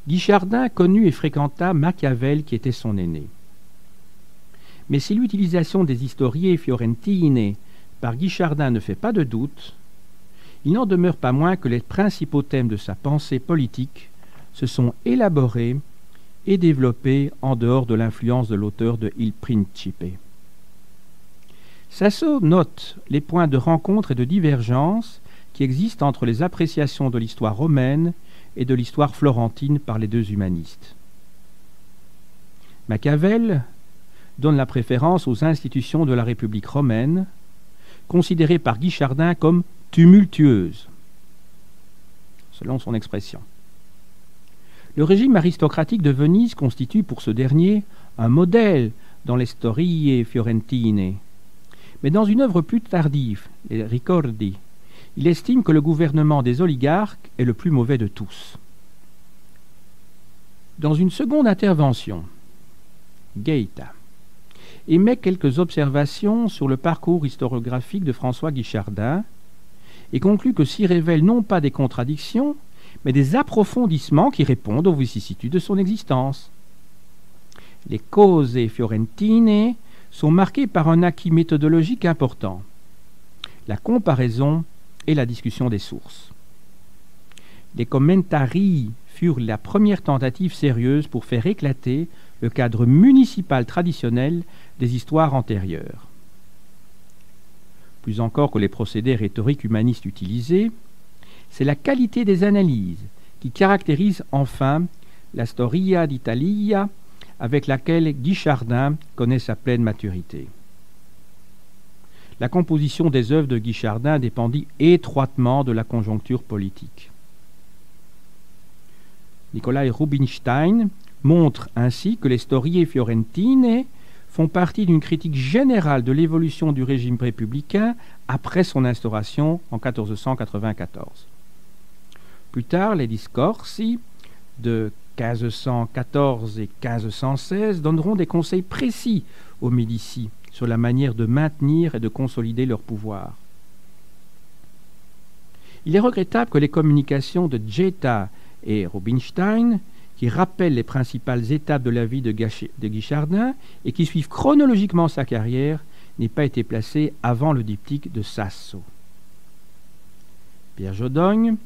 Guichardin connut et fréquenta Machiavel qui était son aîné. Mais si l'utilisation des histories fiorentine par Guichardin ne fait pas de doute, il n'en demeure pas moins que les principaux thèmes de sa pensée politique se sont élaborés et développés en dehors de l'influence de l'auteur de Il Principe. Sasso note les points de rencontre et de divergence qui existent entre les appréciations de l'histoire romaine et de l'histoire florentine par les deux humanistes. Machiavel donne la préférence aux institutions de la République romaine, considérées par Guichardin comme tumultueuses, selon son expression. Le régime aristocratique de Venise constitue pour ce dernier un modèle dans les Storie fiorentine. Mais dans une œuvre plus tardive, les Ricordi, il estime que le gouvernement des oligarques est le plus mauvais de tous. Dans une seconde intervention, Gaeta émet quelques observations sur le parcours historiographique de François Guichardin et conclut que s'y révèlent non pas des contradictions, mais des approfondissements qui répondent aux vicissitudes de son existence. Les cause fiorentine sont marquées par un acquis méthodologique important, la comparaison et la discussion des sources. Les commentarii furent la première tentative sérieuse pour faire éclater le cadre municipal traditionnel des histoires antérieures. Plus encore que les procédés rhétoriques humanistes utilisés, c'est la qualité des analyses qui caractérise enfin la Storia d'Italia avec laquelle Guichardin connaît sa pleine maturité. La composition des œuvres de Guichardin dépendit étroitement de la conjoncture politique. Nicolai Rubinstein montre ainsi que les Storie fiorentine font partie d'une critique générale de l'évolution du régime républicain après son instauration en 1494. Plus tard, les discorsi de 1514 et 1516 donneront des conseils précis aux Médicis sur la manière de maintenir et de consolider leur pouvoir. Il est regrettable que les communications de Gaeta et Rubinstein, qui rappellent les principales étapes de la vie de Guichardin et qui suivent chronologiquement sa carrière, n'aient pas été placées avant le diptyque de Sasso. Pierre Jodogne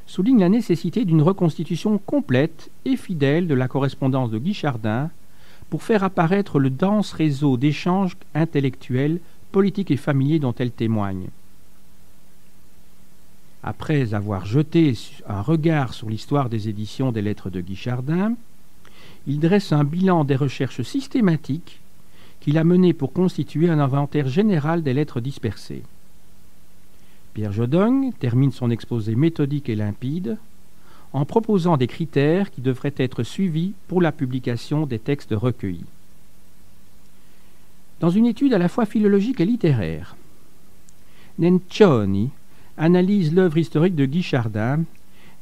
souligne la nécessité d'une reconstitution complète et fidèle de la correspondance de Guichardin pour faire apparaître le dense réseau d'échanges intellectuels, politiques et familiers dont elle témoigne. Après avoir jeté un regard sur l'histoire des éditions des lettres de Guichardin, il dresse un bilan des recherches systématiques qu'il a menées pour constituer un inventaire général des lettres dispersées. Pierre Jodogne termine son exposé méthodique et limpide en proposant des critères qui devraient être suivis pour la publication des textes recueillis. Dans une étude à la fois philologique et littéraire, Nencioni analyse l'œuvre historique de Guichardin,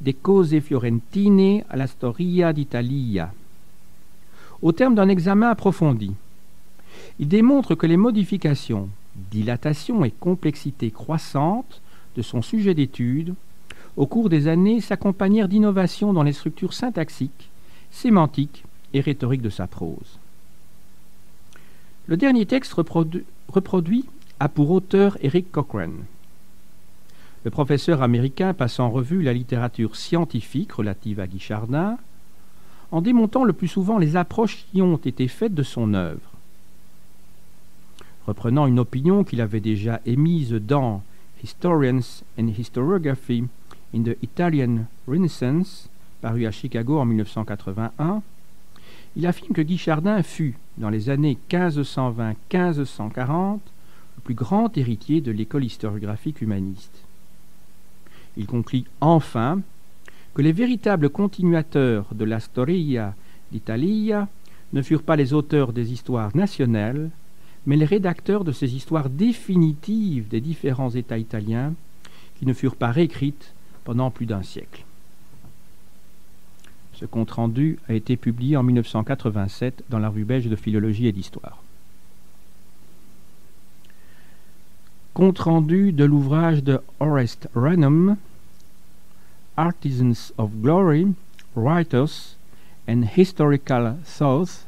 des cause fiorentine à la Storia d'Italia. Au terme d'un examen approfondi, il démontre que les modifications, dilatation et complexité croissante de son sujet d'étude, au cours des années, s'accompagnèrent d'innovations dans les structures syntaxiques, sémantiques et rhétoriques de sa prose. Le dernier texte reproduit a pour auteur Eric Cochrane. Le professeur américain passe en revue la littérature scientifique relative à Guichardin en démontant le plus souvent les approches qui ont été faites de son œuvre. Reprenant une opinion qu'il avait déjà émise dans Historians and Historiography in the Italian Renaissance, paru à Chicago en 1981, il affirme que Guichardin fut, dans les années 1520-1540, le plus grand héritier de l'école historiographique humaniste. Il conclut enfin que les véritables continuateurs de la Storia d'Italia ne furent pas les auteurs des histoires nationales, mais les rédacteurs de ces histoires définitives des différents États italiens qui ne furent pas réécrites pendant plus d'un siècle. Ce compte-rendu a été publié en 1987 dans la revue belge de philologie et d'histoire. Compte-rendu de l'ouvrage de Orest Rennum, Artisans of Glory, Writers and Historical Thought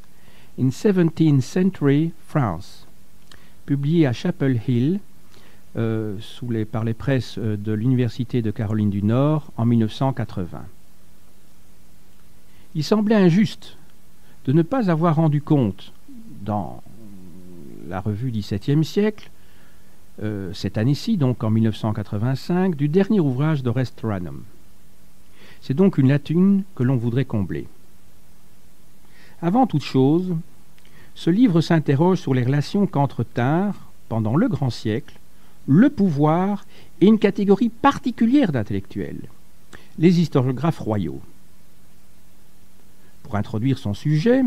in 17th Century France, publié à Chapel Hill par les presses de l'Université de Caroline du Nord en 1980. Il semblait injuste de ne pas avoir rendu compte dans la revue XVIIe siècle, cette année-ci, donc en 1985, du dernier ouvrage d'Orest Rennum. C'est donc une lacune que l'on voudrait combler. Avant toute chose, ce livre s'interroge sur les relations qu'entretinrent, pendant le grand siècle, le pouvoir et une catégorie particulière d'intellectuels, les historiographes royaux. Pour introduire son sujet,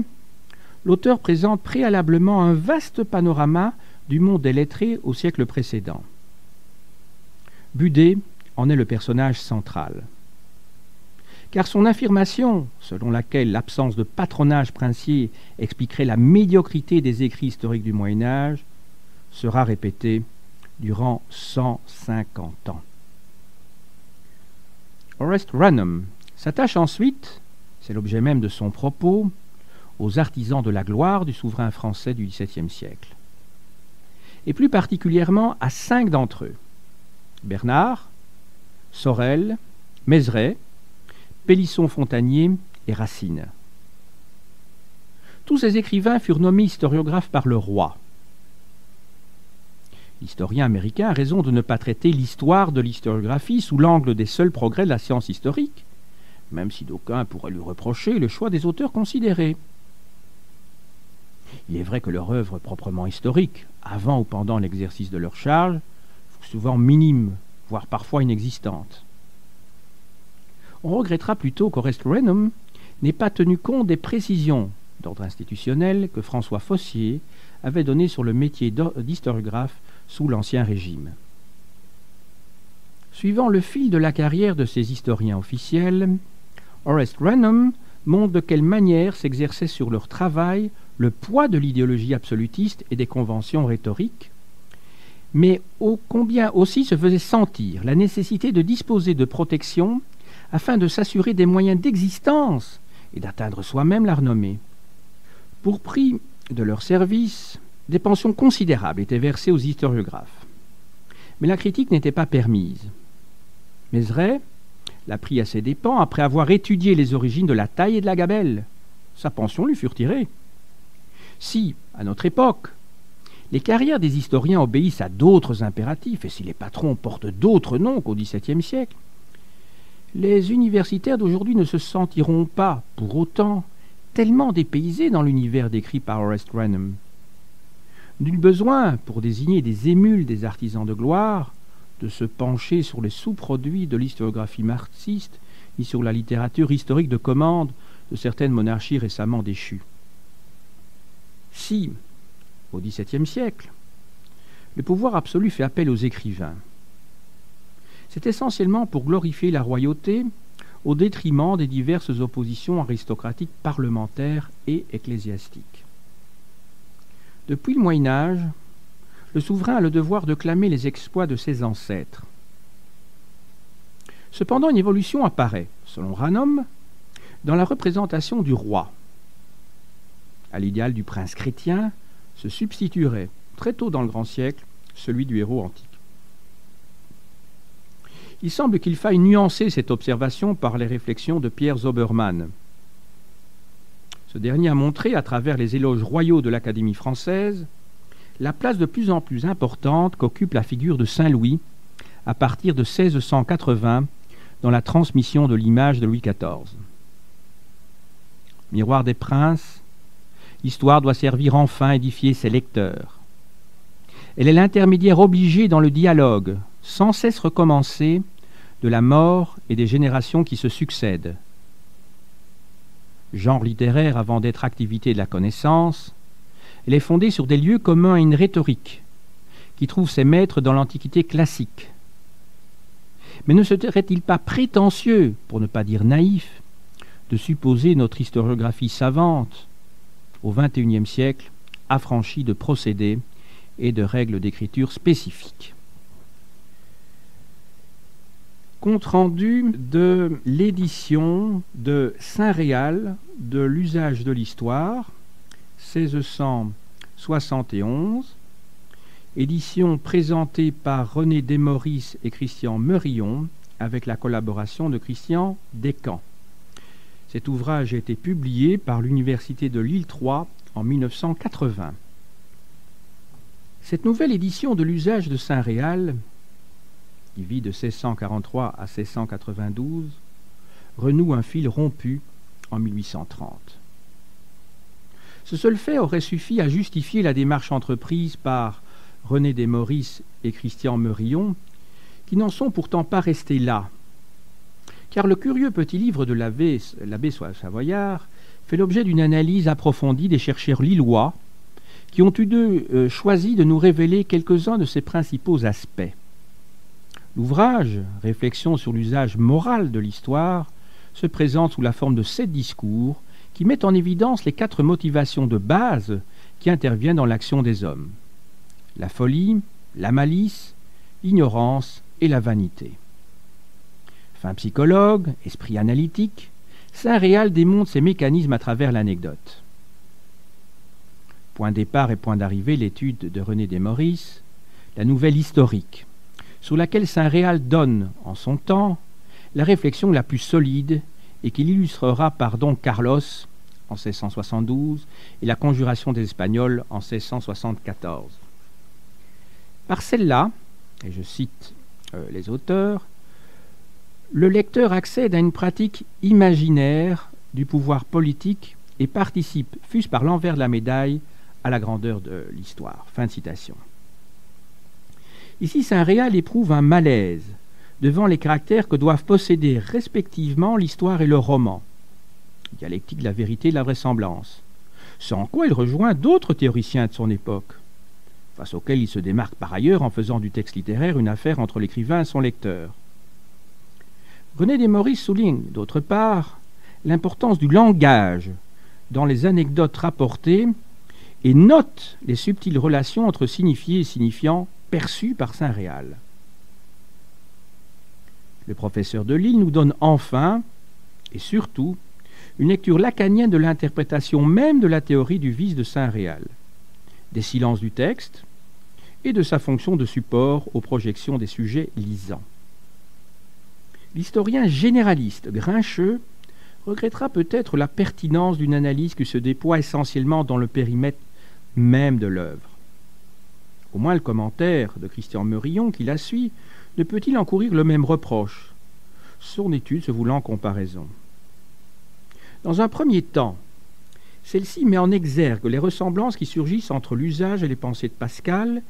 l'auteur présente préalablement un vaste panorama du monde des lettrés au siècle précédent. Budé en est le personnage central. Car son affirmation, selon laquelle l'absence de patronage princier expliquerait la médiocrité des écrits historiques du Moyen-Âge, sera répétée durant 150 ans. Orest Rennum s'attache ensuite, c'est l'objet même de son propos, aux artisans de la gloire du souverain français du XVIIe siècle. Et plus particulièrement à 5 d'entre eux: Bernard, Sorel, Mézeray, Pélisson-Fontanier et Racine. Tous ces écrivains furent nommés historiographes par le roi. L'historien américain a raison de ne pas traiter l'histoire de l'historiographie sous l'angle des seuls progrès de la science historique, même si d'aucuns pourraient lui reprocher le choix des auteurs considérés. Il est vrai que leur œuvre proprement historique, avant ou pendant l'exercice de leur charge, fut souvent minime, voire parfois inexistante. On regrettera plutôt qu'Orest Rennum n'ait pas tenu compte des précisions d'ordre institutionnel que François Fossier avait données sur le métier d'historiographe sous l'Ancien Régime. Suivant le fil de la carrière de ces historiens officiels, Orest Rennum montre de quelle manière s'exerçait sur leur travail le poids de l'idéologie absolutiste et des conventions rhétoriques, mais ô combien aussi se faisait sentir la nécessité de disposer de protection afin de s'assurer des moyens d'existence et d'atteindre soi-même la renommée. Pour prix de leur service, des pensions considérables étaient versées aux historiographes. Mais la critique n'était pas permise. Mézeray l'a pris à ses dépens après avoir étudié les origines de la taille et de la gabelle. Sa pension lui fut retirée. Si, à notre époque, les carrières des historiens obéissent à d'autres impératifs, et si les patrons portent d'autres noms qu'au XVIIe siècle, les universitaires d'aujourd'hui ne se sentiront pas, pour autant, tellement dépaysés dans l'univers décrit par Orest Rennum. Nul besoin, pour désigner des émules des artisans de gloire, de se pencher sur les sous-produits de l'historiographie marxiste, ni sur la littérature historique de commande de certaines monarchies récemment déchues. Si, au XVIIe siècle, le pouvoir absolu fait appel aux écrivains, c'est essentiellement pour glorifier la royauté au détriment des diverses oppositions aristocratiques, parlementaires et ecclésiastiques. Depuis le Moyen-Âge, le souverain a le devoir de clamer les exploits de ses ancêtres. Cependant, une évolution apparaît, selon Rennum, dans la représentation du roi. À l'idéal du prince chrétien se substituerait, très tôt dans le grand siècle, celui du héros antique. Il semble qu'il faille nuancer cette observation par les réflexions de Pierre Zoberman. Ce dernier a montré, à travers les éloges royaux de l'Académie française, la place de plus en plus importante qu'occupe la figure de Saint Louis à partir de 1680 dans la transmission de l'image de Louis XIV. Miroir des princes, l'histoire doit servir enfin à édifier ses lecteurs. Elle est l'intermédiaire obligé dans le dialogue, sans cesse recommencé, de la mort et des générations qui se succèdent. Genre littéraire avant d'être activité de la connaissance, elle est fondée sur des lieux communs à une rhétorique, qui trouve ses maîtres dans l'Antiquité classique. Mais ne serait-il pas prétentieux, pour ne pas dire naïf, de supposer notre historiographie savante, au XXIe siècle, affranchie de procédés et de règles d'écriture spécifiques? Compte rendu de l'édition de Saint-Réal de l'usage de l'histoire, 1671, édition présentée par René Desmoris et Christian Merillon, avec la collaboration de Christian Descamps. Cet ouvrage a été publié par l'Université de Lille 3 en 1980. Cette nouvelle édition de l'usage de Saint-Réal, qui vit de 1643 à 1692, renoue un fil rompu en 1830. Ce seul fait aurait suffi à justifier la démarche entreprise par René Desmoris et Christian Merillon, qui n'en sont pourtant pas restés là, car le curieux petit livre de l'abbé Savoyard fait l'objet d'une analyse approfondie des chercheurs lillois, qui ont eu d'eux choisi de nous révéler quelques-uns de ses principaux aspects. L'ouvrage, Réflexion sur l'usage moral de l'histoire, se présente sous la forme de 7 discours qui mettent en évidence les 4 motivations de base qui interviennent dans l'action des hommes: la folie, la malice, l'ignorance et la vanité. Fin psychologue, esprit analytique, Saint-Réal démontre ces mécanismes à travers l'anecdote. Point de départ et point d'arrivée, l'étude de René Desmoris, la nouvelle historique, sur laquelle Saint-Réal donne, en son temps, la réflexion la plus solide et qu'il illustrera par Don Carlos en 1672 et la conjuration des Espagnols en 1674. Par celle-là, et je cite les auteurs, le lecteur accède à une pratique imaginaire du pouvoir politique et participe, fût-ce par l'envers de la médaille, à la grandeur de l'histoire. Fin de citation. Ici, Saint-Réal éprouve un malaise devant les caractères que doivent posséder respectivement l'histoire et le roman, dialectique de la vérité et de la vraisemblance, sans quoi il rejoint d'autres théoriciens de son époque, face auxquels il se démarque par ailleurs en faisant du texte littéraire une affaire entre l'écrivain et son lecteur. René Desmoris souligne, d'autre part, l'importance du langage dans les anecdotes rapportées et note les subtiles relations entre signifié et signifiant perçues par Saint-Réal. Le professeur de Lille nous donne enfin, et surtout, une lecture lacanienne de l'interprétation même de la théorie du vice de Saint-Réal, des silences du texte et de sa fonction de support aux projections des sujets lisants. L'historien généraliste Grincheux regrettera peut-être la pertinence d'une analyse qui se déploie essentiellement dans le périmètre même de l'œuvre. Au moins le commentaire de Christian Merillon qui la suit ne peut-il encourir le même reproche, son étude se voulant en comparaison. Dans un premier temps, celle-ci met en exergue les ressemblances qui surgissent entre l'usage et les pensées de Pascal,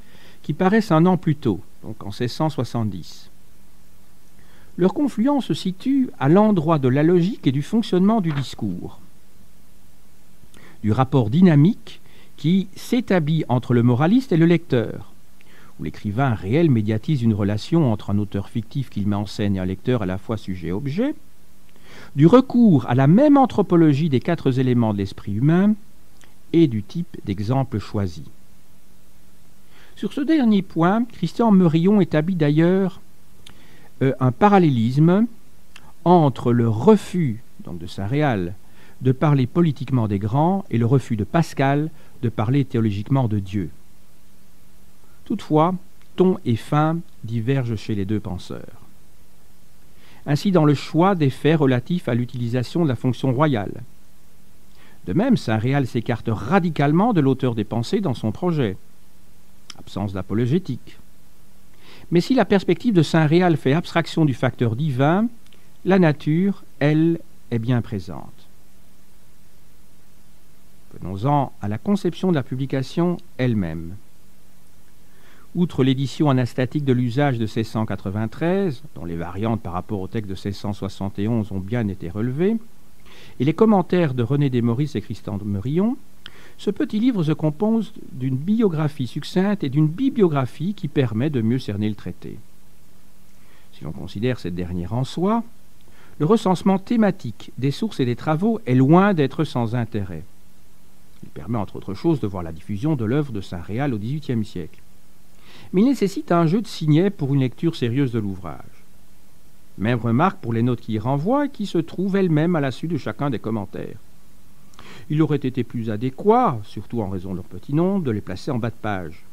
qui paraissent un an plus tôt, donc en 1670. Leur confluence se situe à l'endroit de la logique et du fonctionnement du discours, du rapport dynamique qui s'établit entre le moraliste et le lecteur, où l'écrivain réel médiatise une relation entre un auteur fictif qu'il met en scène et un lecteur à la fois sujet-objet, du recours à la même anthropologie des 4 éléments de l'esprit humain et du type d'exemple choisi. Sur ce dernier point, Christian Merillon établit d'ailleurs un parallélisme entre le refus donc de Saint-Réal de parler politiquement des grands et le refus de Pascal de parler théologiquement de Dieu. Toutefois, ton et fin divergent chez les deux penseurs. Ainsi dans le choix des faits relatifs à l'utilisation de la fonction royale. De même, Saint-Réal s'écarte radicalement de l'auteur des pensées dans son projet. Absence d'apologétique. Mais si la perspective de Saint-Réal fait abstraction du facteur divin, la nature, elle, est bien présente. Venons-en à la conception de la publication elle-même. Outre l'édition anastatique de l'usage de 1693, dont les variantes par rapport au texte de 1671 ont bien été relevées, et les commentaires de René Desmorisses et Christian de Merillon, ce petit livre se compose d'une biographie succincte et d'une bibliographie qui permet de mieux cerner le traité. Si l'on considère cette dernière en soi, le recensement thématique des sources et des travaux est loin d'être sans intérêt. Il permet entre autres choses de voir la diffusion de l'œuvre de Saint-Réal au XVIIIe siècle. Mais il nécessite un jeu de signets pour une lecture sérieuse de l'ouvrage. Même remarque pour les notes qui y renvoient et qui se trouvent elles-mêmes à la suite de chacun des commentaires. Il aurait été plus adéquat, surtout en raison de leur petit nombre, de les placer en bas de page.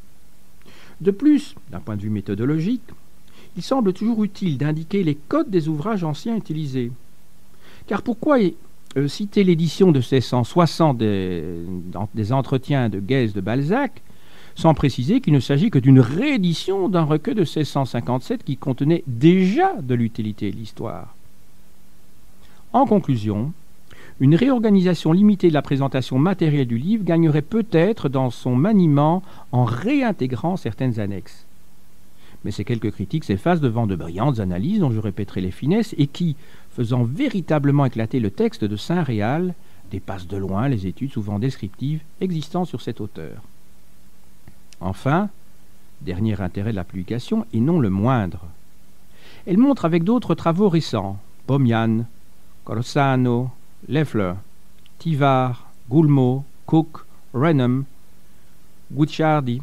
De plus, d'un point de vue méthodologique, il semble toujours utile d'indiquer les codes des ouvrages anciens utilisés. Car pourquoi citer l'édition de 1660 des entretiens de Guèze de Balzac, sans préciser qu'il ne s'agit que d'une réédition d'un recueil de 1657 qui contenait déjà de l'utilité de l'histoire. En conclusion, une réorganisation limitée de la présentation matérielle du livre gagnerait peut-être dans son maniement en réintégrant certaines annexes. Mais ces quelques critiques s'effacent devant de brillantes analyses dont je répéterai les finesses et qui, faisant véritablement éclater le texte de Saint-Réal, dépassent de loin les études souvent descriptives existant sur cet auteur. Enfin, dernier intérêt de la publication, et non le moindre, elle montre avec d'autres travaux récents, Pomian, Corsano, Leffler, Tivard, Goulmot, Cook, Renham, Guicciardi,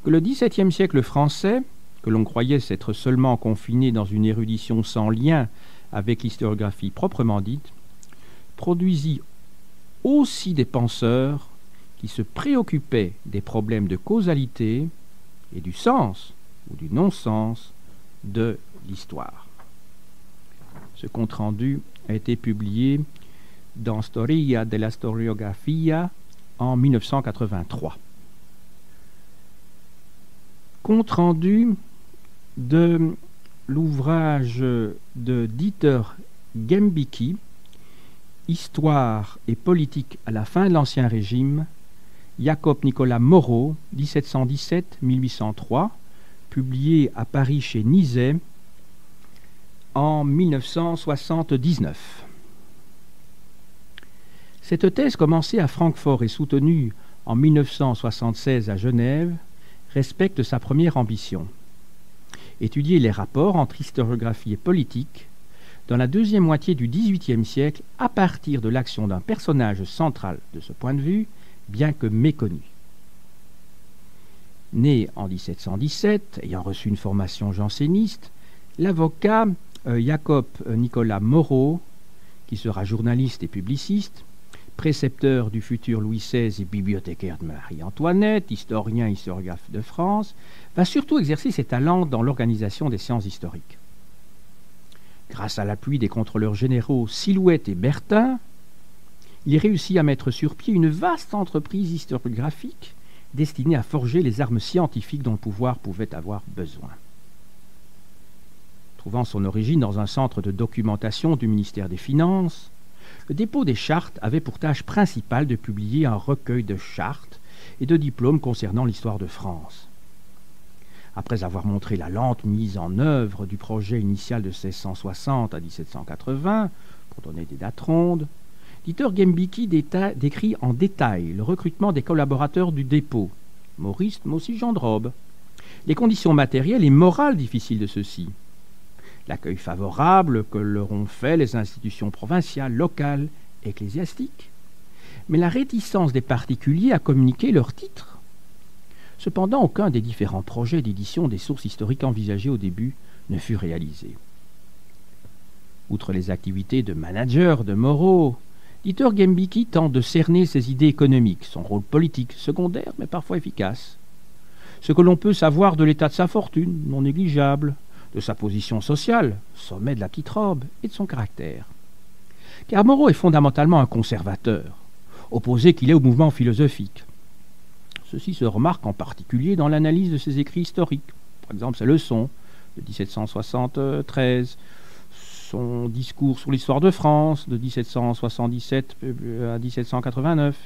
que le XVIIe siècle français, que l'on croyait s'être seulement confiné dans une érudition sans lien avec l'historiographie proprement dite, produisit aussi des penseurs qui se préoccupaient des problèmes de causalité et du sens ou du non-sens de l'histoire. Ce compte-rendu a été publié dans Storia della Storiografia en 1983. Compte-rendu de l'ouvrage de Dieter Gembicki, Histoire et politique à la fin de l'Ancien Régime, Jacob Nicolas Moreau, 1717-1803, publié à Paris chez Nizet en 1979. Cette thèse, commencée à Francfort et soutenue en 1976 à Genève, respecte sa première ambition: étudier les rapports entre historiographie et politique dans la deuxième moitié du XVIIIe siècle à partir de l'action d'un personnage central de ce point de vue, bien que méconnu. Né en 1717, ayant reçu une formation janséniste, l'avocat Jacob Nicolas Moreau, qui sera journaliste et publiciste, précepteur du futur Louis XVI et bibliothécaire de Marie-Antoinette, historien et historiographe de France, va surtout exercer ses talents dans l'organisation des sciences historiques. Grâce à l'appui des contrôleurs généraux Silhouette et Bertin, il réussit à mettre sur pied une vaste entreprise historiographique destinée à forger les armes scientifiques dont le pouvoir pouvait avoir besoin. Trouvant son origine dans un centre de documentation du ministère des Finances, le dépôt des chartes avait pour tâche principale de publier un recueil de chartes et de diplômes concernant l'histoire de France. Après avoir montré la lente mise en œuvre du projet initial de 1660 à 1780, pour donner des dates rondes, Dieter Gembicki décrit en détail le recrutement des collaborateurs du dépôt, Maurice, mais aussi Jean de Robe, les conditions matérielles et morales difficiles de ceux-ci, l'accueil favorable que leur ont fait les institutions provinciales, locales, ecclésiastiques, mais la réticence des particuliers à communiquer leurs titres. Cependant, aucun des différents projets d'édition des sources historiques envisagés au début ne fut réalisé. Outre les activités de manager de Moreau, Dieter Gembicki tente de cerner ses idées économiques, son rôle politique, secondaire mais parfois efficace. ce que l'on peut savoir de l'état de sa fortune, non négligeable, de sa position sociale, sommet de la petite robe, et de son caractère. Car Moreau est fondamentalement un conservateur, opposé qu'il est au mouvement philosophique. Ceci se remarque en particulier dans l'analyse de ses écrits historiques, par exemple ses leçons de 1773, son discours sur l'histoire de France de 1777 à 1789.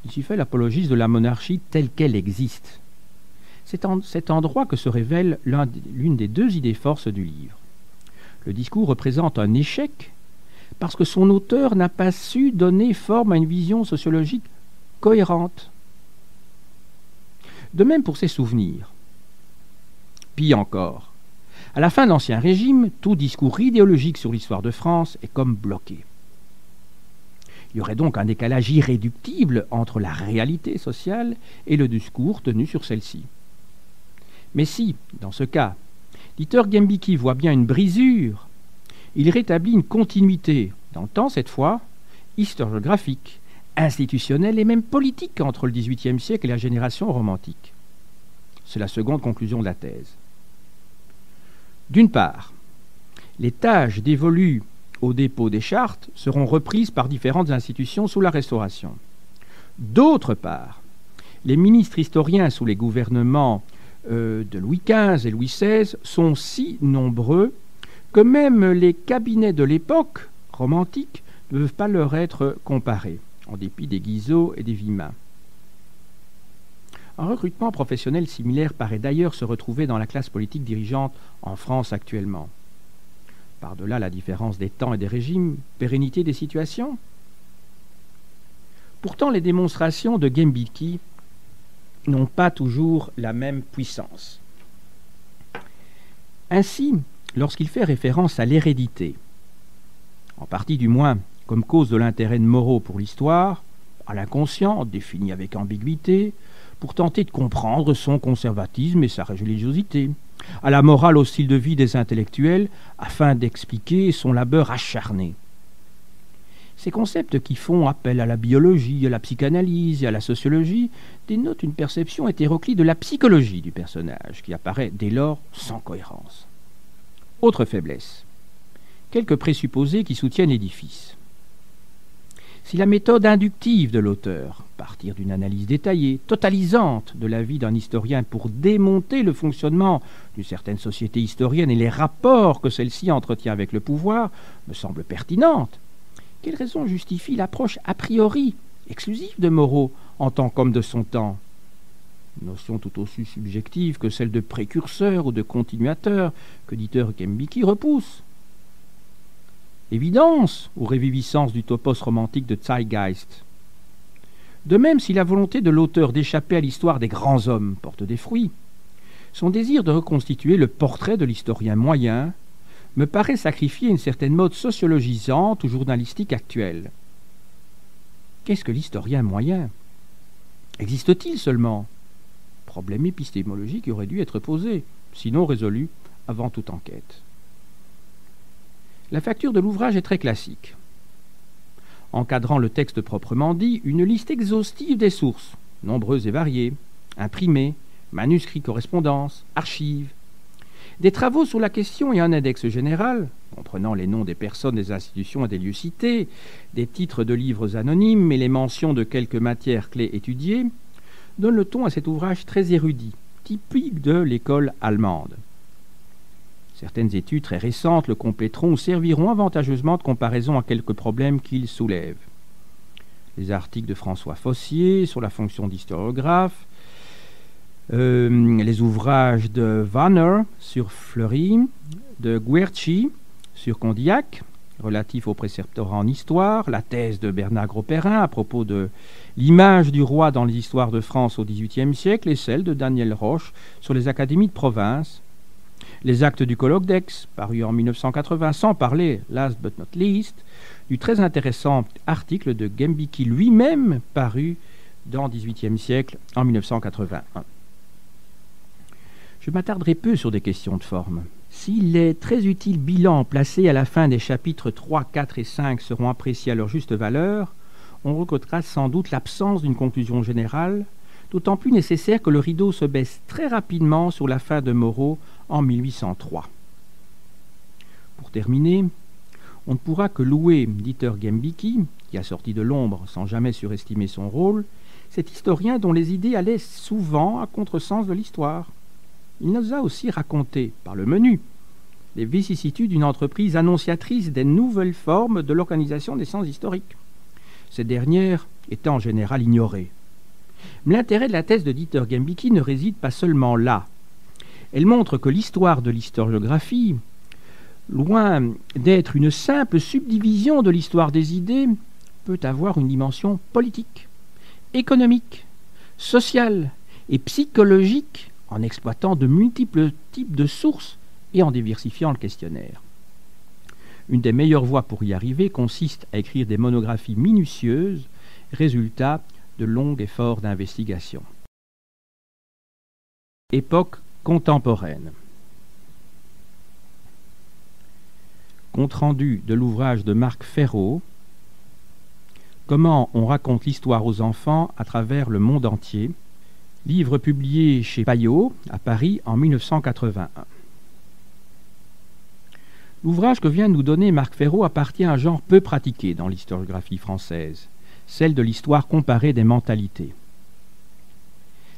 Il s'y fait l'apologiste de la monarchie telle qu'elle existe. C'est en cet endroit que se révèle l'une des deux idées forces du livre. Le discours représente un échec parce que son auteur n'a pas su donner forme à une vision sociologique cohérente. De même pour ses souvenirs. Pis encore, à la fin de l'Ancien Régime, tout discours idéologique sur l'histoire de France est comme bloqué. Il y aurait donc un décalage irréductible entre la réalité sociale et le discours tenu sur celle-ci. Mais si, dans ce cas, Dieter Gembicki voit bien une brisure, il rétablit une continuité, dans le temps cette fois, historiographique, institutionnelle et même politique entre le XVIIIe siècle et la génération romantique. C'est la seconde conclusion de la thèse. D'une part, les tâches dévolues au dépôt des chartes seront reprises par différentes institutions sous la Restauration. D'autre part, les ministres historiens sous les gouvernements de Louis XV et Louis XVI sont si nombreux que même les cabinets de l'époque romantique ne peuvent pas leur être comparés, en dépit des Guizot et des Villemin. Un recrutement professionnel similaire paraît d'ailleurs se retrouver dans la classe politique dirigeante en France actuellement. Par-delà la différence des temps et des régimes, pérennité des situations. Pourtant, les démonstrations de Gembicki n'ont pas toujours la même puissance. Ainsi, lorsqu'il fait référence à l'hérédité, en partie du moins comme cause de l'intérêt de Moreau pour l'histoire, à l'inconscient, défini avec ambiguïté, pour tenter de comprendre son conservatisme et sa religiosité, à la morale au style de vie des intellectuels, afin d'expliquer son labeur acharné. Ces concepts qui font appel à la biologie, à la psychanalyse et à la sociologie dénotent une perception hétéroclite de la psychologie du personnage, qui apparaît dès lors sans cohérence. Autre faiblesse, quelques présupposés qui soutiennent l'édifice. Si la méthode inductive de l'auteur, partir d'une analyse détaillée, totalisante de la vie d'un historien pour démonter le fonctionnement d'une certaine société historienne et les rapports que celle-ci entretient avec le pouvoir, me semble pertinente, quelle raison justifie l'approche a priori exclusive de Moreau en tant qu'homme de son temps? Notion tout aussi subjective que celle de précurseur ou de continuateur que Dieter Gembicki repousse. Évidence ou réviviscence du topos romantique de Zeitgeist. De même, si la volonté de l'auteur d'échapper à l'histoire des grands hommes porte des fruits, son désir de reconstituer le portrait de l'historien moyen me paraît sacrifier une certaine mode sociologisante ou journalistique actuelle. Qu'est-ce que l'historien moyen? Existe-t-il seulement? Problème épistémologique aurait dû être posé, sinon résolu avant toute enquête. La facture de l'ouvrage est très classique. Encadrant le texte proprement dit, une liste exhaustive des sources, nombreuses et variées, imprimées, manuscrits, correspondances, archives, des travaux sur la question et un index général, comprenant les noms des personnes, des institutions et des lieux cités, des titres de livres anonymes et les mentions de quelques matières clés étudiées, donnent le ton à cet ouvrage très érudit, typique de l'école allemande. Certaines études très récentes le compléteront ou serviront avantageusement de comparaison à quelques problèmes qu'il soulève. Les articles de François Fossier sur la fonction d'historiographe, les ouvrages de Wanner sur Fleury, de Guerci sur Condillac, relatif au préceptorat en histoire, la thèse de Bernard Gros-Perrin à propos de l'image du roi dans les histoires de France au XVIIIe siècle et celle de Daniel Roche sur les académies de province, les actes du colloque d'Aix, paru en 1980, sans parler, last but not least, du très intéressant article de Gembicki lui-même, paru dans XVIIIe siècle en 1981. Je m'attarderai peu sur des questions de forme. Si les très utiles bilans placés à la fin des chapitres 3, 4 et 5 seront appréciés à leur juste valeur, on reconnaîtra sans doute l'absence d'une conclusion générale, d'autant plus nécessaire que le rideau se baisse très rapidement sur la fin de Moreau en 1803. Pour terminer, on ne pourra que louer Dieter Gembicki, qui a sorti de l'ombre sans jamais surestimer son rôle, cet historien dont les idées allaient souvent à contresens de l'histoire. Il nous a aussi raconté, par le menu, les vicissitudes d'une entreprise annonciatrice des nouvelles formes de l'organisation des sciences historiques, ces dernières étant en général ignorées. Mais l'intérêt de la thèse de Dieter Gembicki ne réside pas seulement là. Elle montre que l'histoire de l'historiographie, loin d'être une simple subdivision de l'histoire des idées, peut avoir une dimension politique, économique, sociale et psychologique en exploitant de multiples types de sources et en diversifiant le questionnaire. Une des meilleures voies pour y arriver consiste à écrire des monographies minutieuses, résultat de longs efforts d'investigation. Époque contemporaine. Compte-rendu de l'ouvrage de Marc Ferraud, Comment on raconte l'histoire aux enfants à travers le monde entier, livre publié chez Payot à Paris en 1981. L'ouvrage que vient de nous donner Marc Ferraud appartient à un genre peu pratiqué dans l'historiographie française, celle de l'histoire comparée des mentalités.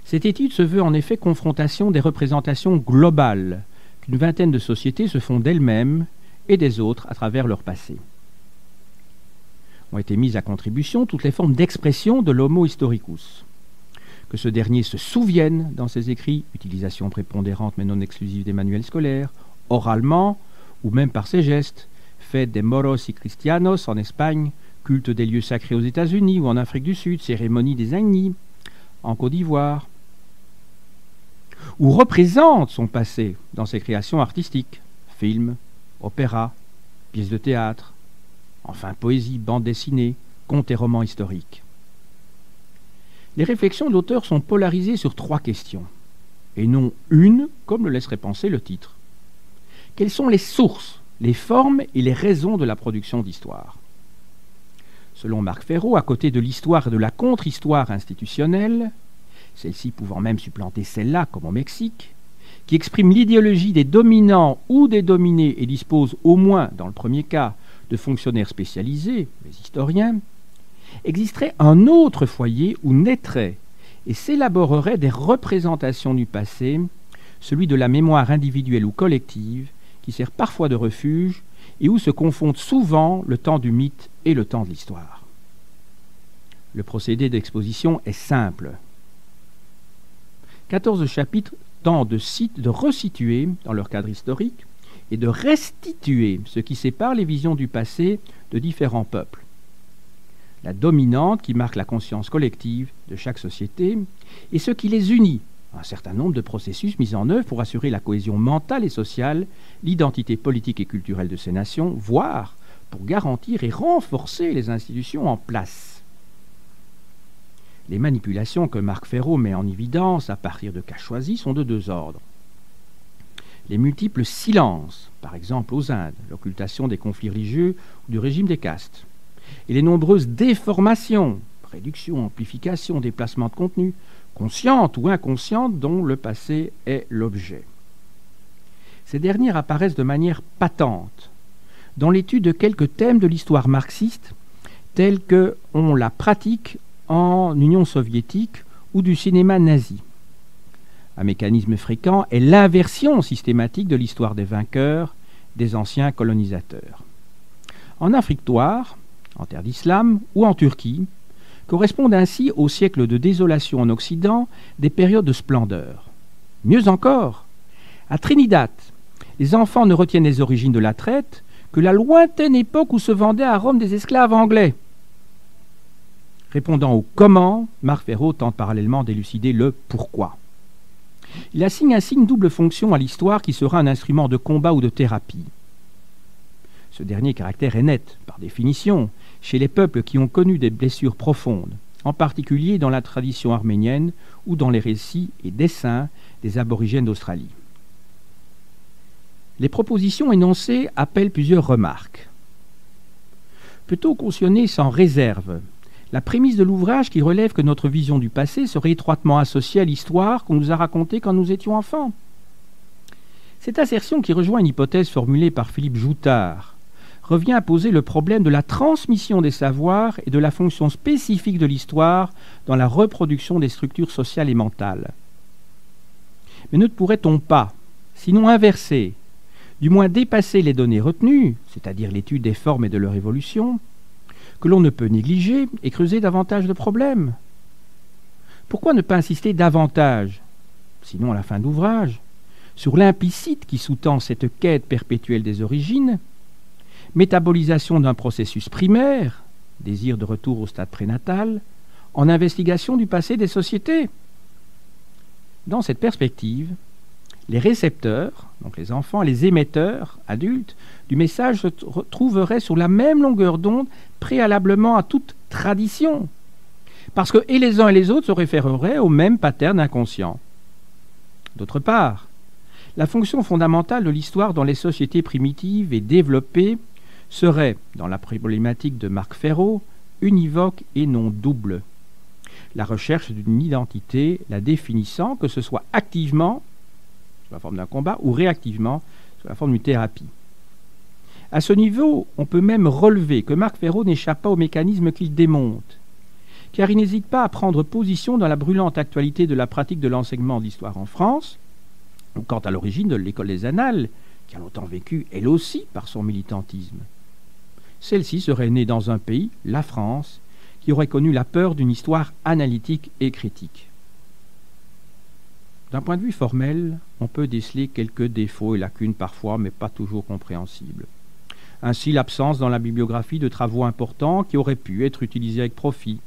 Cette étude se veut en effet confrontation des représentations globales qu'une vingtaine de sociétés se font d'elles-mêmes et des autres à travers leur passé. Ont été mises à contribution toutes les formes d'expression de l'homo historicus. Que ce dernier se souvienne dans ses écrits, utilisation prépondérante mais non exclusive des manuels scolaires, oralement ou même par ses gestes, fête des moros y cristianos en Espagne, culte des lieux sacrés aux États-Unis ou en Afrique du Sud, cérémonie des Agnis en Côte d'Ivoire, ou représente son passé dans ses créations artistiques, films, opéras, pièces de théâtre, enfin poésie, bande dessinée, contes et romans historiques. Les réflexions de l'auteur sont polarisées sur 3 questions, et non une, comme le laisserait penser le titre. Quelles sont les sources, les formes et les raisons de la production d'histoire? Selon Marc Ferraud, à côté de l'histoire et de la contre-histoire institutionnelle, celle-ci pouvant même supplanter celle-là, comme au Mexique, qui exprime l'idéologie des dominants ou des dominés et dispose au moins, dans le premier cas, de fonctionnaires spécialisés, les historiens, existerait un autre foyer où naîtraient et s'élaboreraient des représentations du passé, celui de la mémoire individuelle ou collective, qui sert parfois de refuge et où se confondent souvent le temps du mythe et le temps de l'histoire. Le procédé d'exposition est simple. 14 chapitres tentent de resituer, dans leur cadre historique, et de restituer ce qui sépare les visions du passé de différents peuples. La dominante qui marque la conscience collective de chaque société et ce qui les unit, un certain nombre de processus mis en œuvre pour assurer la cohésion mentale et sociale, l'identité politique et culturelle de ces nations, voire pour garantir et renforcer les institutions en place. Les manipulations que Marc Ferraud met en évidence à partir de cas choisis sont de 2 ordres. Les multiples silences, par exemple aux Indes, l'occultation des conflits religieux ou du régime des castes, et les nombreuses déformations, réduction, amplification, déplacement de contenu, conscientes ou inconscientes, dont le passé est l'objet. Ces dernières apparaissent de manière patente dans l'étude de quelques thèmes de l'histoire marxiste, tels qu'on la pratique en Union soviétique ou du cinéma nazi. Un mécanisme fréquent est l'inversion systématique de l'histoire des vainqueurs, des anciens colonisateurs. En Afrique noire, en terre d'islam ou en Turquie, correspondent ainsi au siècle de désolation en Occident des périodes de splendeur. Mieux encore, à Trinidad, les enfants ne retiennent les origines de la traite que la lointaine époque où se vendaient à Rome des esclaves anglais. Répondant au comment, Marc Ferraud tente parallèlement d'élucider le pourquoi. Il assigne ainsi une double fonction à l'histoire qui sera un instrument de combat ou de thérapie. Ce dernier caractère est net, par définition, chez les peuples qui ont connu des blessures profondes, en particulier dans la tradition arménienne ou dans les récits et dessins des aborigènes d'Australie. Les propositions énoncées appellent plusieurs remarques. Peut-on cautionner sans réserve La prémisse de l'ouvrage qui relève que notre vision du passé serait étroitement associée à l'histoire qu'on nous a racontée quand nous étions enfants. Cette assertion, qui rejoint une hypothèse formulée par Philippe Joutard, revient à poser le problème de la transmission des savoirs et de la fonction spécifique de l'histoire dans la reproduction des structures sociales et mentales. Mais ne pourrait-on pas, sinon inverser, du moins dépasser les données retenues, c'est-à-dire l'étude des formes et de leur évolution, que l'on ne peut négliger et creuser davantage de problèmes? Pourquoi ne pas insister davantage, sinon à la fin de l'ouvrage, sur l'implicite qui sous-tend cette quête perpétuelle des origines, métabolisation d'un processus primaire, désir de retour au stade prénatal, en investigation du passé des sociétés? Dans cette perspective, les récepteurs, donc les enfants, et les émetteurs, adultes, du message se trouveraient sur la même longueur d'onde préalablement à toute tradition, parce que et les uns et les autres se référeraient au même pattern inconscient. D'autre part, la fonction fondamentale de l'histoire dans les sociétés primitives et développées serait, dans la problématique de Marc Ferraud, univoque et non double. La recherche d'une identité la définissant, que ce soit activement, sous la forme d'un combat, ou réactivement, sous la forme d'une thérapie. À ce niveau, on peut même relever que Marc Ferraud n'échappe pas au mécanisme qu'il démonte, car il n'hésite pas à prendre position dans la brûlante actualité de la pratique de l'enseignement d'histoire en France, ou quant à l'origine de l'école des Annales, qui a longtemps vécu, elle aussi, par son militantisme. Celle-ci serait née dans un pays, la France, qui aurait connu la peur d'une histoire analytique et critique. D'un point de vue formel, on peut déceler quelques défauts et lacunes parfois, mais pas toujours compréhensibles. Ainsi, l'absence dans la bibliographie de travaux importants qui auraient pu être utilisés avec profit.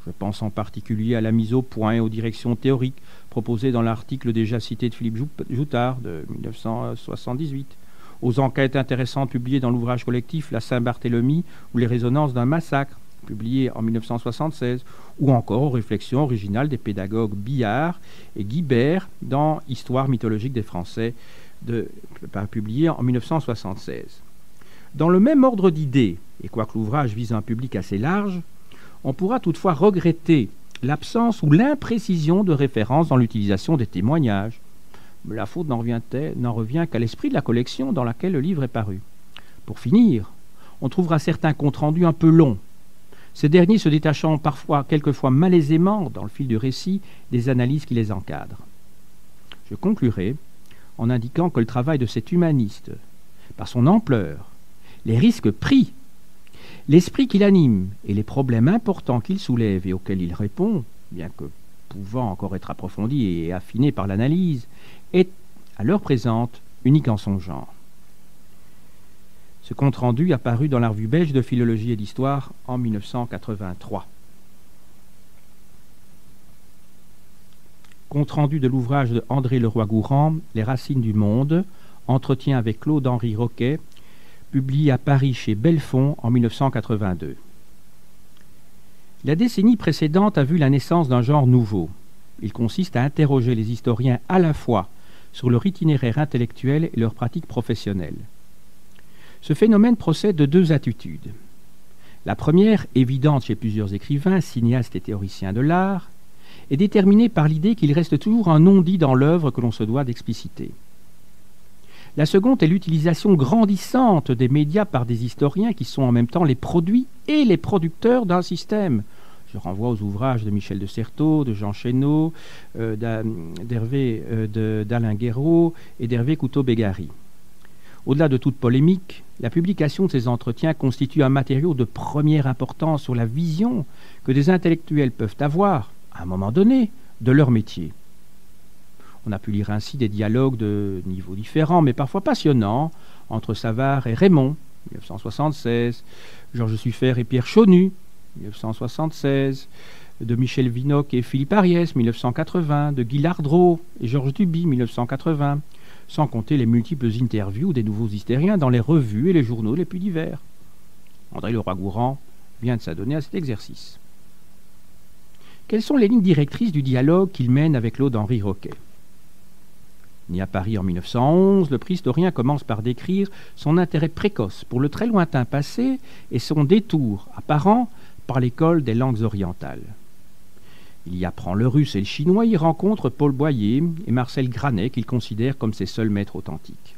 Je pense en particulier à la mise au point et aux directions théoriques proposées dans l'article déjà cité de Philippe Joutard de 1978, aux enquêtes intéressantes publiées dans l'ouvrage collectif La Saint-Barthélemy ou les résonances d'un massacre, publié en 1976, ou encore aux réflexions originales des pédagogues Billard et Guibert dans Histoire mythologique des Français, publié en 1976. Dans le même ordre d'idées, et quoique l'ouvrage vise un public assez large, on pourra toutefois regretter l'absence ou l'imprécision de références dans l'utilisation des témoignages. Mais la faute n'en revient qu'à l'esprit de la collection dans laquelle le livre est paru. Pour finir, on trouvera certains comptes rendus un peu longs, ces derniers se détachant quelquefois malaisément, dans le fil du récit, des analyses qui les encadrent. Je conclurai en indiquant que le travail de cet humaniste, par son ampleur, les risques pris, l'esprit qu'il anime et les problèmes importants qu'il soulève et auxquels il répond, bien que pouvant encore être approfondi et affiné par l'analyse, est, à l'heure présente, unique en son genre. Ce compte-rendu apparu dans la revue belge de philologie et d'histoire en 1983. Compte-rendu de l'ouvrage de André Leroy-Gourand, Les racines du monde, entretien avec Claude-Henri Roquet, publié à Paris chez Belfond en 1982. La décennie précédente a vu la naissance d'un genre nouveau. Il consiste à interroger les historiens à la fois sur leur itinéraire intellectuel et leur pratique professionnelle. Ce phénomène procède de deux attitudes. La première, évidente chez plusieurs écrivains, cinéastes et théoriciens de l'art, est déterminée par l'idée qu'il reste toujours un non-dit dans l'œuvre que l'on se doit d'expliciter. La seconde est l'utilisation grandissante des médias par des historiens qui sont en même temps les produits et les producteurs d'un système. Je renvoie aux ouvrages de Michel de Certeau, de Jean Chénaud, d'Alain Guéraud et d'Hervé Couteau-Bégary. Au-delà de toute polémique, la publication de ces entretiens constitue un matériau de première importance sur la vision que des intellectuels peuvent avoir, à un moment donné, de leur métier. On a pu lire ainsi des dialogues de niveaux différents, mais parfois passionnants, entre Savard et Raymond, 1976, Georges Suffert et Pierre Chaunu, 1976, de Michel Vinocq et Philippe Ariès, 1980, de Guy Lardreau et Georges Duby, 1980, sans compter les multiples interviews des nouveaux historiens dans les revues et les journaux les plus divers. André Leroy-Gourand vient de s'adonner à cet exercice. Quelles sont les lignes directrices du dialogue qu'il mène avec Claude-Henri Roquet? Né à Paris en 1911, le préhistorien commence par décrire son intérêt précoce pour le très lointain passé et son détour apparent par l'école des langues orientales. Il y apprend le russe et le chinois, y rencontre Paul Boyer et Marcel Granet qu'il considère comme ses seuls maîtres authentiques.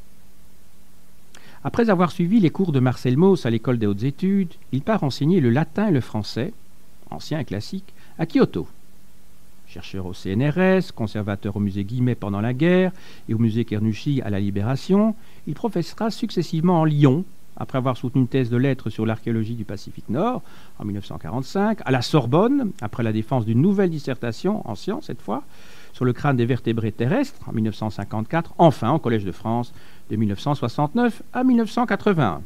Après avoir suivi les cours de Marcel Mauss à l'école des hautes études, il part enseigner le latin et le français, ancien et classique, à Kyoto. Chercheur au CNRS, conservateur au musée Guimet pendant la guerre et au musée Kernouchi à la Libération, il professera successivement en Lyon, après avoir soutenu une thèse de lettres sur l'archéologie du Pacifique Nord en 1945, à la Sorbonne, après la défense d'une nouvelle dissertation, en sciences cette fois, sur le crâne des vertébrés terrestres en 1954, enfin au Collège de France de 1969 à 1981.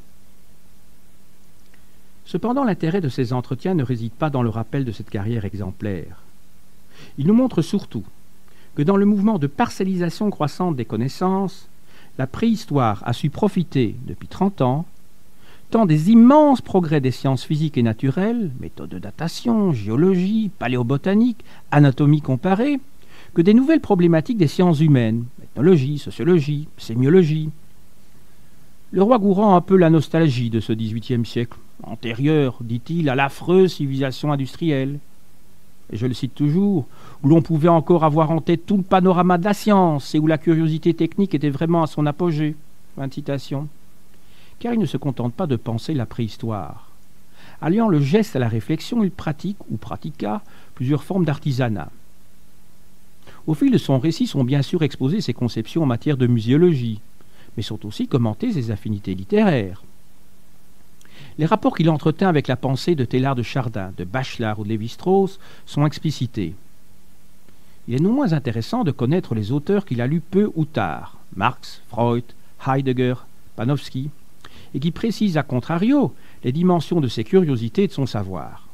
Cependant, l'intérêt de ces entretiens ne réside pas dans le rappel de cette carrière exemplaire. Il nous montre surtout que dans le mouvement de parcellisation croissante des connaissances, la préhistoire a su profiter, depuis 30 ans, tant des immenses progrès des sciences physiques et naturelles, méthodes de datation, géologie, paléobotanique, anatomie comparée, que des nouvelles problématiques des sciences humaines, ethnologie, sociologie, sémiologie. Le roi Gourand a un peu la nostalgie de ce XVIIIe siècle, antérieur, dit-il, à l'affreuse civilisation industrielle. Et je le cite toujours, où l'on pouvait encore avoir en tête tout le panorama de la science et où la curiosité technique était vraiment à son apogée. Fin de citation. Car il ne se contente pas de penser la préhistoire. Alliant le geste à la réflexion, il pratique, ou pratiqua, plusieurs formes d'artisanat. Au fil de son récit sont bien sûr exposées ses conceptions en matière de muséologie, mais sont aussi commentées ses affinités littéraires. Les rapports qu'il entretint avec la pensée de Teilhard de Chardin, de Bachelard ou de Lévi-Strauss sont explicités. Il est non moins intéressant de connaître les auteurs qu'il a lus peu ou tard, Marx, Freud, Heidegger, Panofsky, et qui précisent à contrario les dimensions de ses curiosités et de son savoir.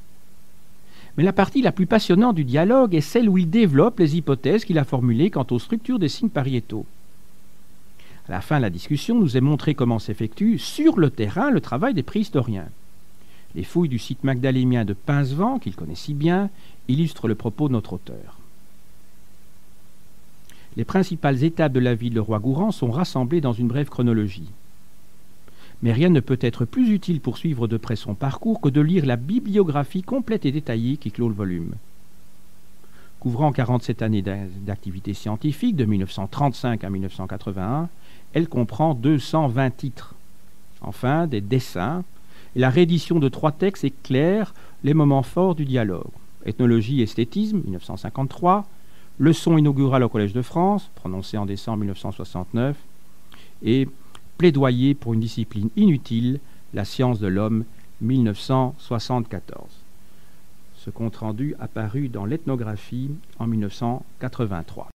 Mais la partie la plus passionnante du dialogue est celle où il développe les hypothèses qu'il a formulées quant aux structures des signes pariétaux. À la fin de la discussion, nous est montré comment s'effectue sur le terrain le travail des préhistoriens. Les fouilles du site magdalénien de Pincevent, qu'il connaît si bien, illustrent le propos de notre auteur. Les principales étapes de la vie de Leroi-Gourhan sont rassemblées dans une brève chronologie. Mais rien ne peut être plus utile pour suivre de près son parcours que de lire la bibliographie complète et détaillée qui clôt le volume. Couvrant 47 années d'activité scientifique, de 1935 à 1981, elle comprend 220 titres. Enfin, des dessins, et la réédition de 3 textes éclaire les moments forts du dialogue. Ethnologie et esthétisme, 1953, leçon inaugurale au Collège de France, prononcée en décembre 1969, et plaidoyer pour une discipline inutile, la science de l'homme, 1974. Ce compte-rendu apparu dans l'ethnographie en 1983.